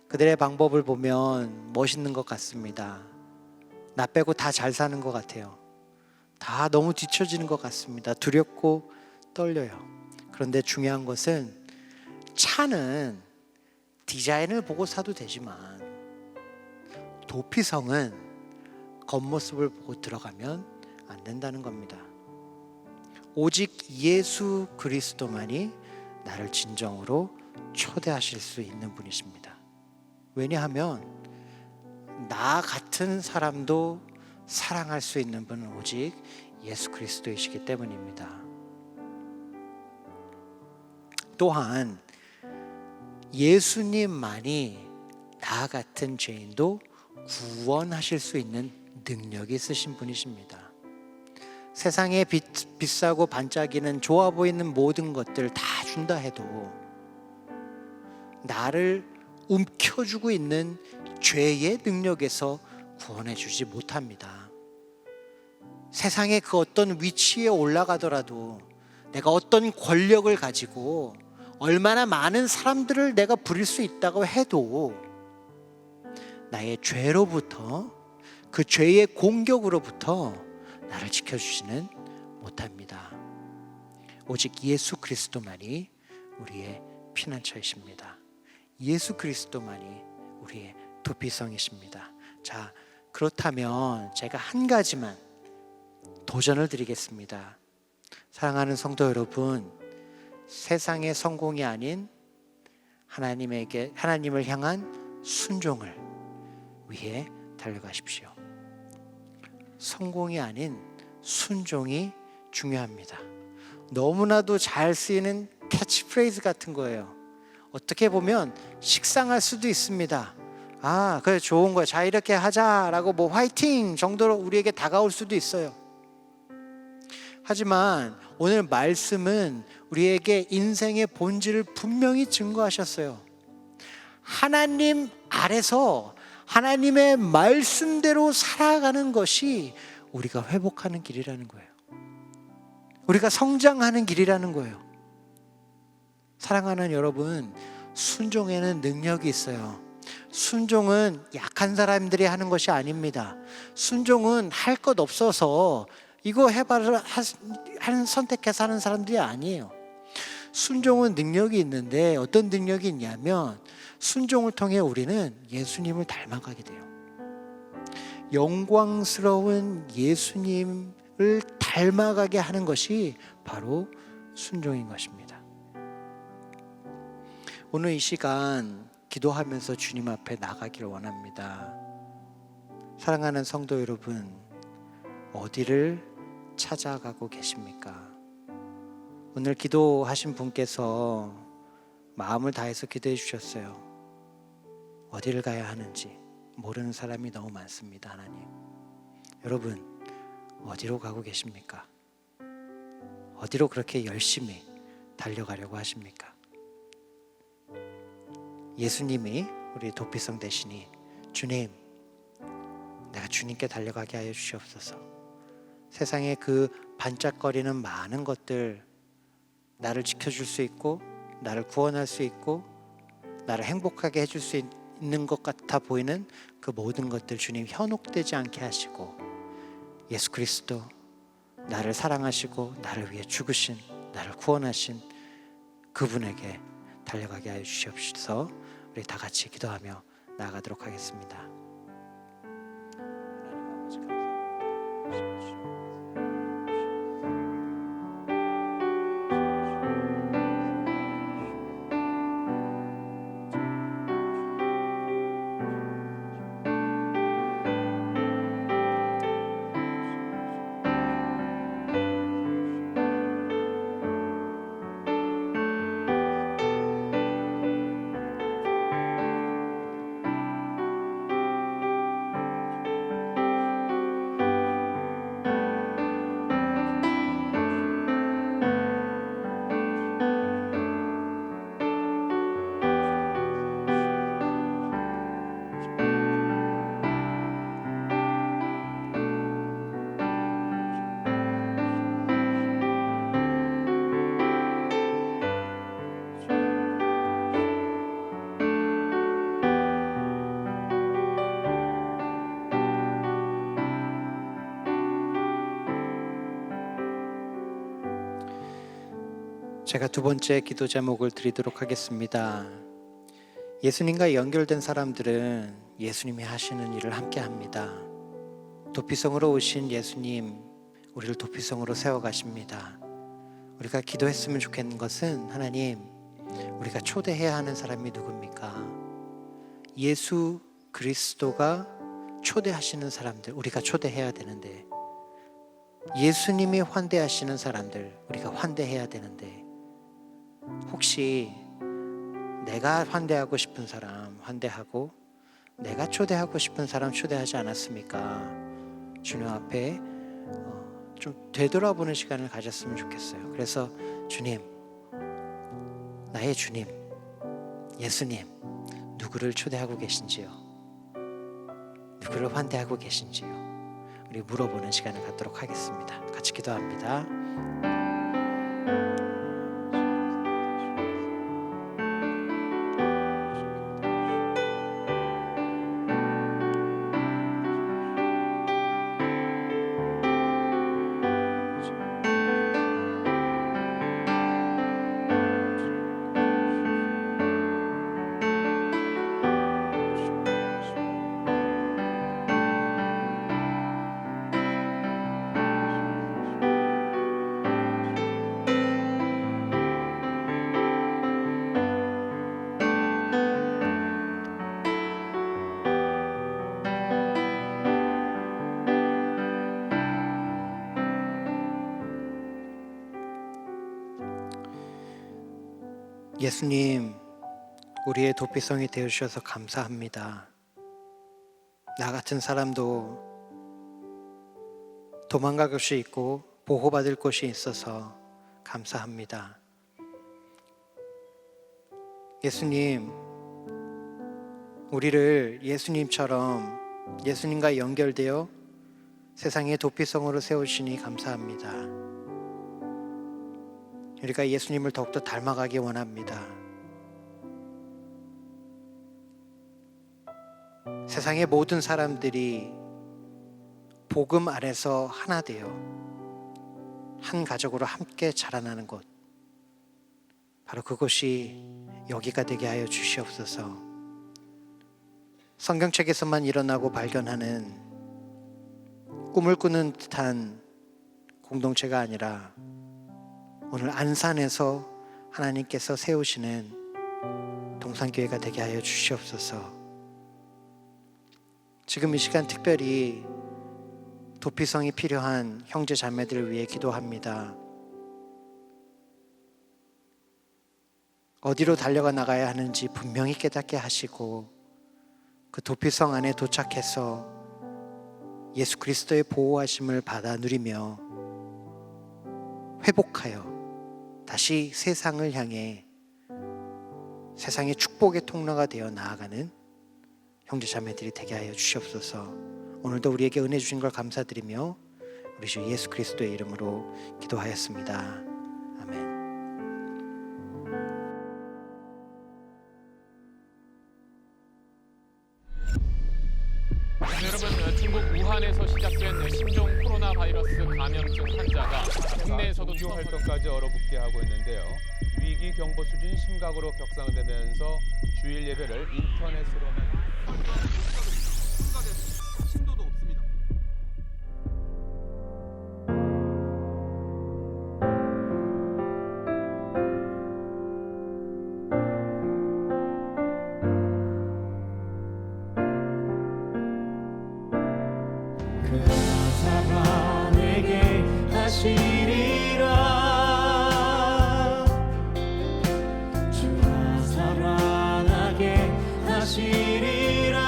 그들의 방법을 보면 멋있는 것 같습니다. 나 빼고 다 잘 사는 것 같아요. 다 너무 뒤처지는 것 같습니다. 두렵고 떨려요. 그런데 중요한 것은 차는 디자인을 보고 사도 되지만 도피성은 겉모습을 보고 들어가면 안 된다는 겁니다. 오직 예수 그리스도만이 나를 진정으로 초대하실 수 있는 분이십니다. 왜냐하면 나 같은 사람도 사랑할 수 있는 분은 오직 예수 그리스도이시기 때문입니다. 또한 예수님만이 나 같은 죄인도 구원하실 수 있는 능력이 있으신 분이십니다. 세상에 비싸고 반짝이는 좋아 보이는 모든 것들 다 준다 해도 나를 움켜쥐고 있는 죄의 능력에서 구원해 주지 못합니다. 세상의 그 어떤 위치에 올라가더라도 내가 어떤 권력을 가지고 얼마나 많은 사람들을 내가 부릴 수 있다고 해도 나의 죄로부터, 그 죄의 공격으로부터 나를 지켜주지는 못합니다. 오직 예수 그리스도만이 우리의 피난처이십니다. 예수 그리스도만이 우리의 도피성이십니다. 자, 그렇다면 제가 한 가지만 도전을 드리겠습니다. 사랑하는 성도 여러분, 세상의 성공이 아닌 하나님을 향한 순종을 위해 달려가십시오. 성공이 아닌 순종이 중요합니다. 너무나도 잘 쓰이는 캐치프레이즈 같은 거예요. 어떻게 보면 식상할 수도 있습니다. 아, 그래, 좋은 거야. 자, 이렇게 하자라고 뭐 화이팅 정도로 우리에게 다가올 수도 있어요. 하지만 오늘 말씀은 우리에게 인생의 본질을 분명히 증거하셨어요. 하나님 아래서 하나님의 말씀대로 살아가는 것이 우리가 회복하는 길이라는 거예요. 우리가 성장하는 길이라는 거예요. 사랑하는 여러분, 순종에는 능력이 있어요. 순종은 약한 사람들이 하는 것이 아닙니다. 순종은 할 것 없어서 이거 해봐라 하는 선택해서 하는 사람들이 아니에요. 순종은 능력이 있는데 어떤 능력이 있냐면 순종을 통해 우리는 예수님을 닮아가게 돼요. 영광스러운 예수님을 닮아가게 하는 것이 바로 순종인 것입니다. 오늘 이 시간 기도하면서 주님 앞에 나가길 원합니다. 사랑하는 성도 여러분, 어디를 찾아가고 계십니까? 오늘 기도하신 분께서 마음을 다해서 기도해 주셨어요. 어디를 가야 하는지 모르는 사람이 너무 많습니다. 하나님, 여러분 어디로 가고 계십니까? 어디로 그렇게 열심히 달려가려고 하십니까? 예수님이 우리 도피성 대신이 주님, 내가 주님께 달려가게 하여 주시옵소서. 세상에 그 반짝거리는 많은 것들, 나를 지켜줄 수 있고 나를 구원할 수 있고 나를 행복하게 해줄 수 있는 것 같아 보이는 그 모든 것들 주님 현혹되지 않게 하시고, 예수 그리스도 나를 사랑하시고 나를 위해 죽으신, 나를 구원하신 그분에게 달려가게 하여 주시옵소서. 우리 다 같이 기도하며 나아가도록 하겠습니다. 하나님 아버지 감사합니다. 제가 두 번째 기도 제목을 드리도록 하겠습니다. 예수님과 연결된 사람들은 예수님이 하시는 일을 함께 합니다. 도피성으로 오신 예수님, 우리를 도피성으로 세워가십니다. 우리가 기도했으면 좋겠는 것은, 하나님, 우리가 초대해야 하는 사람이 누굽니까? 예수 그리스도가 초대하시는 사람들, 우리가 초대해야 되는데, 예수님이 환대하시는 사람들, 우리가 환대해야 되는데, 혹시 내가 환대하고 싶은 사람 환대하고 내가 초대하고 싶은 사람 초대하지 않았습니까? 주님 앞에 좀 되돌아보는 시간을 가졌으면 좋겠어요. 그래서 주님, 나의 주님, 예수님, 누구를 초대하고 계신지요? 누구를 환대하고 계신지요? 우리 물어보는 시간을 갖도록 하겠습니다. 같이 기도합니다. 예수님, 우리의 도피성이 되어주셔서 감사합니다. 나 같은 사람도 도망갈 곳이 있고 보호받을 곳이 있어서 감사합니다. 예수님, 우리를 예수님처럼 예수님과 연결되어 세상의 도피성으로 세우시니 감사합니다. 우리가 예수님을 더욱더 닮아가기 원합니다. 세상의 모든 사람들이 복음 아래서 하나 되어 한 가족으로 함께 자라나는 곳, 바로 그곳이 여기가 되게 하여 주시옵소서. 성경책에서만 일어나고 발견하는 꿈을 꾸는 듯한 공동체가 아니라 오늘 안산에서 하나님께서 세우시는 동산교회가 되게 하여 주시옵소서. 지금 이 시간 특별히 도피성이 필요한 형제 자매들을 위해 기도합니다. 어디로 달려가 나가야 하는지 분명히 깨닫게 하시고 그 도피성 안에 도착해서 예수 그리스도의 보호하심을 받아 누리며 회복하여 다시 세상을 향해 세상의 축복의 통로가 되어 나아가는 형제 자매들이 되게 하여 주시옵소서. 오늘도 우리에게 은혜 주신 걸 감사드리며 우리 주 예수 그리스도의 이름으로 기도하였습니다. 아멘. 여러분, 중국 우한에서 시작된 신종 코로나 바이러스 감염증 환자가 국내에서도 종교 활동까지 얼어붙게 하고 있는데요. 위기 경보 수준이 심각으로 격상되면서 주일 예배를 인터넷으로만 신도도 없습니다. 그사가 내게 하시리라 주가 살아나게 하시리라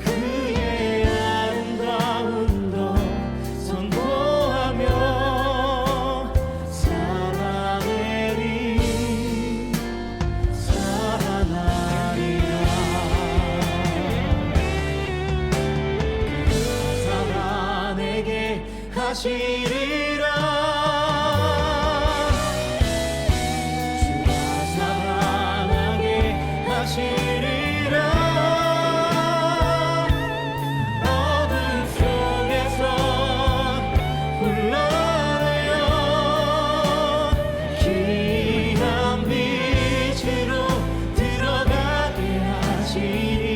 그의 아름다움도 선포하며 살아내리 살아나리라 내게 하시리라 주가 살아나게 하시리라 어둠 속에서 불러내어 귀한 빛으로 들어가게 하시리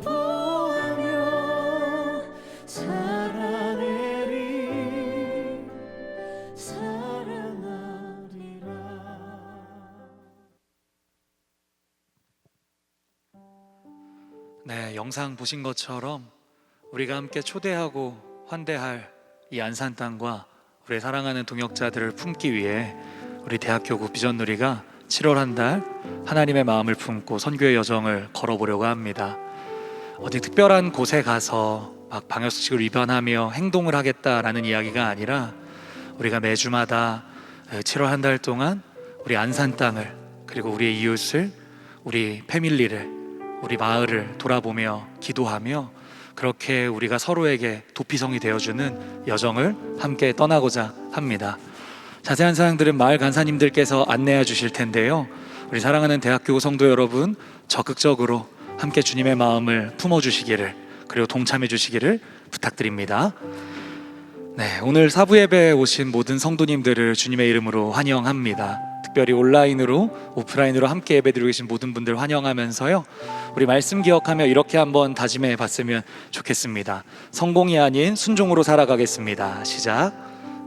선포하며 살아내리 살아나리라. 네, 영상 보신 것처럼 우리가 함께 초대하고 환대할 이 안산 땅과 우리의 사랑하는 동역자들을 품기 위해 우리 대학교구 비전누리가 7월 한 달 하나님의 마음을 품고 선교의 여정을 걸어보려고 합니다. 어디 특별한 곳에 가서 막 방역수칙을 위반하며 행동을 하겠다라는 이야기가 아니라 우리가 매주마다 7월 한 달 동안 우리 안산 땅을 그리고 우리의 이웃을 우리 패밀리를 우리 마을을 돌아보며 기도하며 그렇게 우리가 서로에게 도피성이 되어주는 여정을 함께 떠나고자 합니다. 자세한 사항들은 마을 간사님들께서 안내해 주실 텐데요. 우리 사랑하는 대학교 성도 여러분 적극적으로 함께 주님의 마음을 품어주시기를 그리고 동참해 주시기를 부탁드립니다. 네, 오늘 사부 예배에 오신 모든 성도님들을 주님의 이름으로 환영합니다. 특별히 온라인으로 오프라인으로 함께 예배드리고 계신 모든 분들 환영하면서요, 우리 말씀 기억하며 이렇게 한번 다짐해 봤으면 좋겠습니다. 성공이 아닌 순종으로 살아가겠습니다. 시작.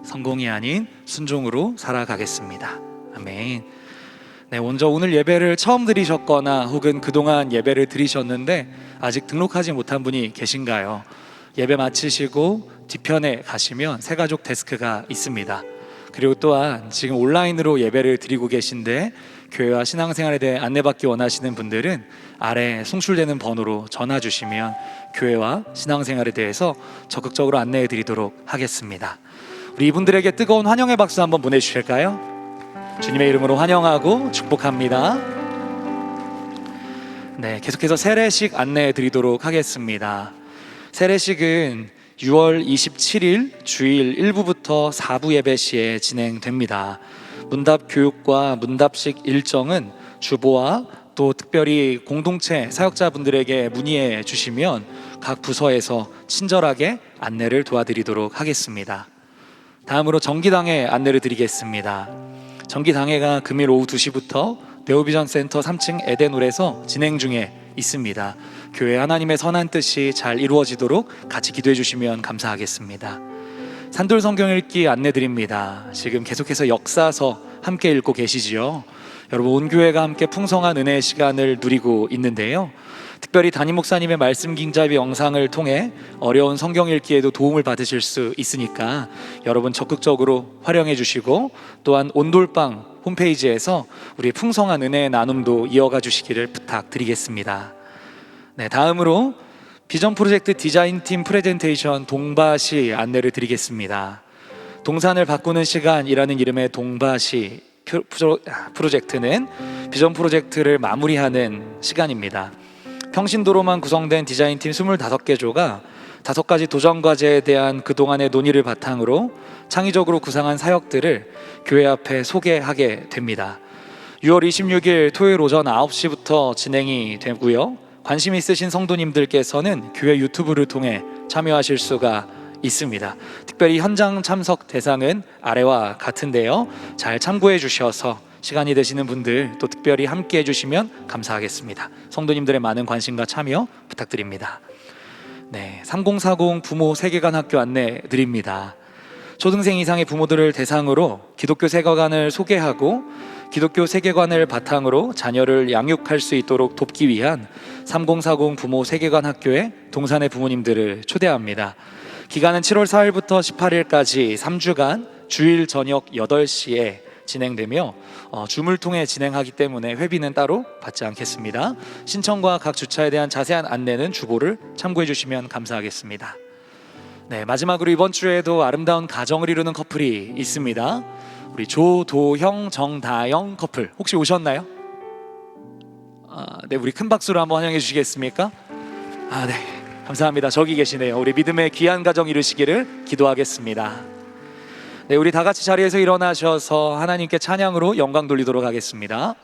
성공이 아닌 순종으로 살아가겠습니다. 아멘. 네, 먼저 오늘 예배를 처음 드리셨거나 혹은 그동안 예배를 드리셨는데 아직 등록하지 못한 분이 계신가요? 예배 마치시고 뒤편에 가시면 새가족 데스크가 있습니다. 그리고 또한 지금 온라인으로 예배를 드리고 계신데 교회와 신앙생활에 대해 안내받기 원하시는 분들은 아래 송출되는 번호로 전화 주시면 교회와 신앙생활에 대해서 적극적으로 안내해 드리도록 하겠습니다. 우리 이분들에게 뜨거운 환영의 박수 한번 보내주실까요? 주님의 이름으로 환영하고 축복합니다. 네, 계속해서 세례식 안내해 드리도록 하겠습니다. 세례식은 6월 27일 주일 1부부터 4부 예배 시에 진행됩니다. 문답 교육과 문답식 일정은 주보와 또 특별히 공동체 사역자분들에게 문의해 주시면 각 부서에서 친절하게 안내를 도와드리도록 하겠습니다. 다음으로 정기당회 안내를 드리겠습니다. 정기당회가 금일 오후 2시부터 네오비전 센터 3층 에덴홀에서 진행 중에 있습니다. 교회 하나님의 선한 뜻이 잘 이루어지도록 같이 기도해 주시면 감사하겠습니다. 산돌 성경 읽기 안내 드립니다. 지금 계속해서 역사서 함께 읽고 계시지요? 여러분, 온 교회가 함께 풍성한 은혜의 시간을 누리고 있는데요. 특별히 담임 목사님의 말씀 킹잡이 영상을 통해 어려운 성경 읽기에도 도움을 받으실 수 있으니까 여러분 적극적으로 활용해 주시고, 또한 온돌방 홈페이지에서 우리 풍성한 은혜의 나눔도 이어가 주시기를 부탁드리겠습니다. 네, 다음으로 비전 프로젝트 디자인팀 프레젠테이션 동바시 안내를 드리겠습니다. 동산을 바꾸는 시간이라는 이름의 동바시 프로젝트는 비전 프로젝트를 마무리하는 시간입니다. 평신도로만 구성된 디자인팀 25개 조가 5가지 도전 과제에 대한 그동안의 논의를 바탕으로 창의적으로 구상한 사역들을 교회 앞에 소개하게 됩니다. 6월 26일 토요일 오전 9시부터 진행이 되고요. 관심 있으신 성도님들께서는 교회 유튜브를 통해 참여하실 수가 있습니다. 특별히 현장 참석 대상은 아래와 같은데요. 잘 참고해 주셔서 시간이 되시는 분들 또 특별히 함께 해주시면 감사하겠습니다. 성도님들의 많은 관심과 참여 부탁드립니다. 네, 3040 부모 세계관 학교 안내 드립니다. 초등생 이상의 부모들을 대상으로 기독교 세계관을 소개하고 기독교 세계관을 바탕으로 자녀를 양육할 수 있도록 돕기 위한 3040 부모 세계관 학교에 동산의 부모님들을 초대합니다. 기간은 7월 4일부터 18일까지 3주간 주일 저녁 8시에 진행되며 줌을 통해 진행하기 때문에 회비는 따로 받지 않겠습니다. 신청과 각 주차에 대한 자세한 안내는 주보를 참고해 주시면 감사하겠습니다. 네, 마지막으로 이번 주에도 아름다운 가정을 이루는 커플이 있습니다. 우리 조도형 정다영 커플 혹시 오셨나요? 네, 우리 큰 박수로 한번 환영해 주시겠습니까? 네, 감사합니다. 저기 계시네요. 우리 믿음의 귀한 가정 이루시기를 기도하겠습니다. 네, 우리 다 같이 자리에서 일어나셔서 하나님께 찬양으로 영광 돌리도록 하겠습니다.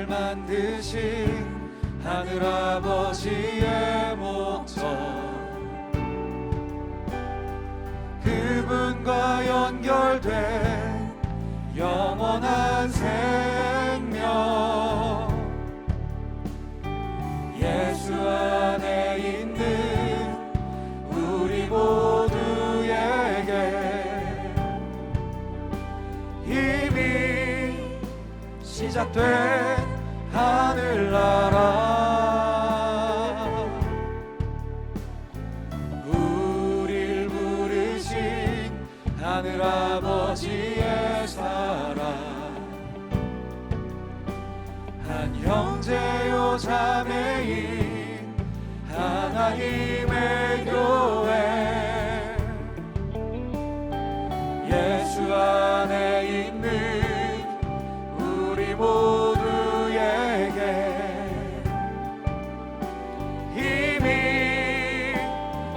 만드신 하늘아버지의 목적, 그분과 연결된 영원한 생명, 예수 안에 있는 우리 모두에게 이미 시작된 하늘나라, 우릴 부르신 하늘아버지의 사랑, 한 형제요 자매인 하나님의 교회, 예수 안에 있는 우리 모두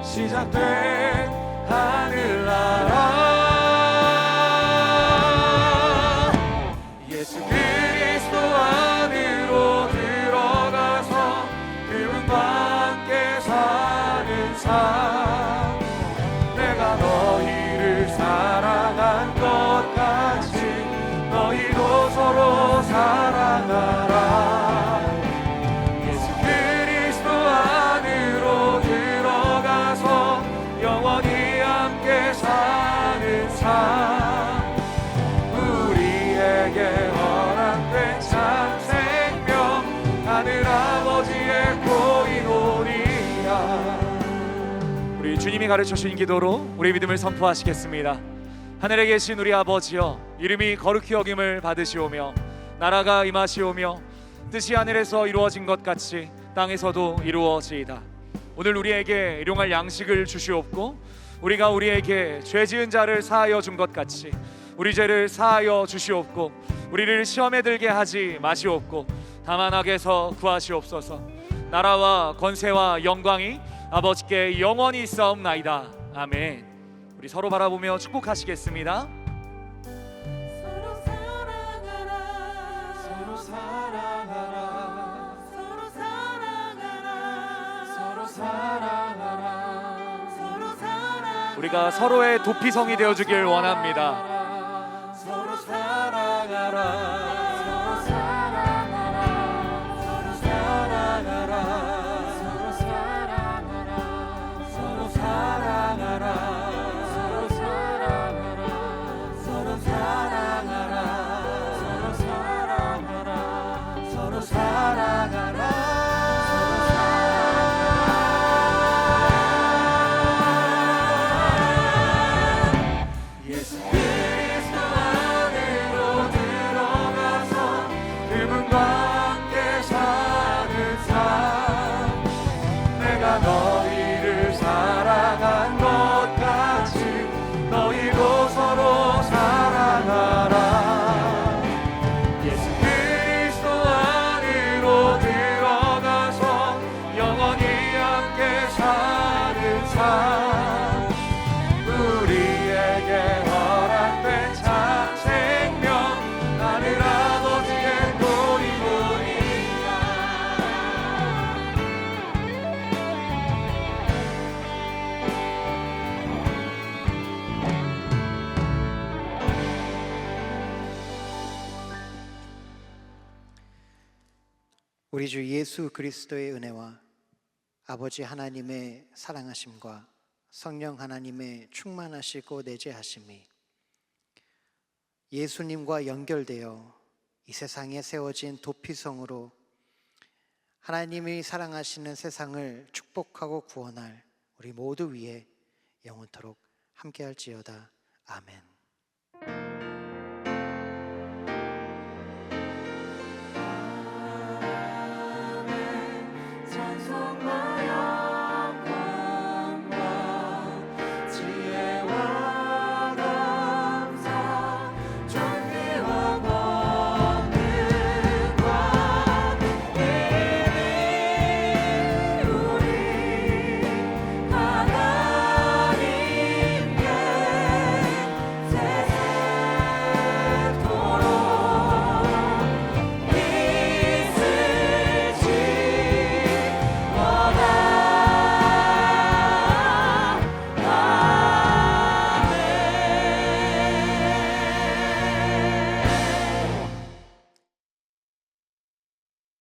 시작된 하늘나라, 예수 그리스도 안으로 들어가서 그분과 함께 사는 삶, 내가 너희를 사랑한 것 같이 너희도 서로 사랑하라. 영원히 함께 사는 삶, 우리에게 허락된 참 생명, 하늘아버지의 고인오리야. 우리 주님이 가르쳐 주신 기도로 우리 믿음을 선포하시겠습니다. 하늘에 계신 우리 아버지여, 이름이 거룩히 여김을 받으시오며 나라가 임하시오며 뜻이 하늘에서 이루어진 것 같이 땅에서도 이루어지이다. 오늘 우리에게 일용할 양식을 주시옵고 우리가 우리에게 죄 지은 자를 사하여 준 것 같이 우리 죄를 사하여 주시옵고 우리를 시험에 들게 하지 마시옵고 다만 악에서 구하시옵소서. 나라와 권세와 영광이 아버지께 영원히 있사옵나이다. 아멘. 우리 서로 바라보며 축복하시겠습니다. 서로 사랑하라 서로 사랑하라 서로 사랑하라 서로 사랑하라 서로 사랑하라 우리가 서로의 도피성이 되어주길 원합니다. 서로 사랑하라 서로 사랑하라 서로 사랑하라 서로 사랑하라 서로 사랑하라 서로 사랑하라 서로 사랑하라 서로 사랑하라 서로 사랑하라 예수 그리스도 안으로 들어가서 그분과 함께 사는 삶 내가 너희를 사랑한 것 같이 너희도 서로 사랑하라. 예수 그리스도 안으로 들어가서 영원히 함께 사는 삶 우리에게 허락된 참 생명 하늘 아버지의 도리도리야. 우리 주 예수 그리스도의 은혜와 아버지 하나님의 사랑하심과 성령 하나님의 충만하시고 내재하심이 예수님과 연결되어 이 세상에 세워진 도피성으로 하나님이 사랑하시는 세상을 축복하고 구원할 우리 모두 위에 영원토록 함께할지어다. 아멘.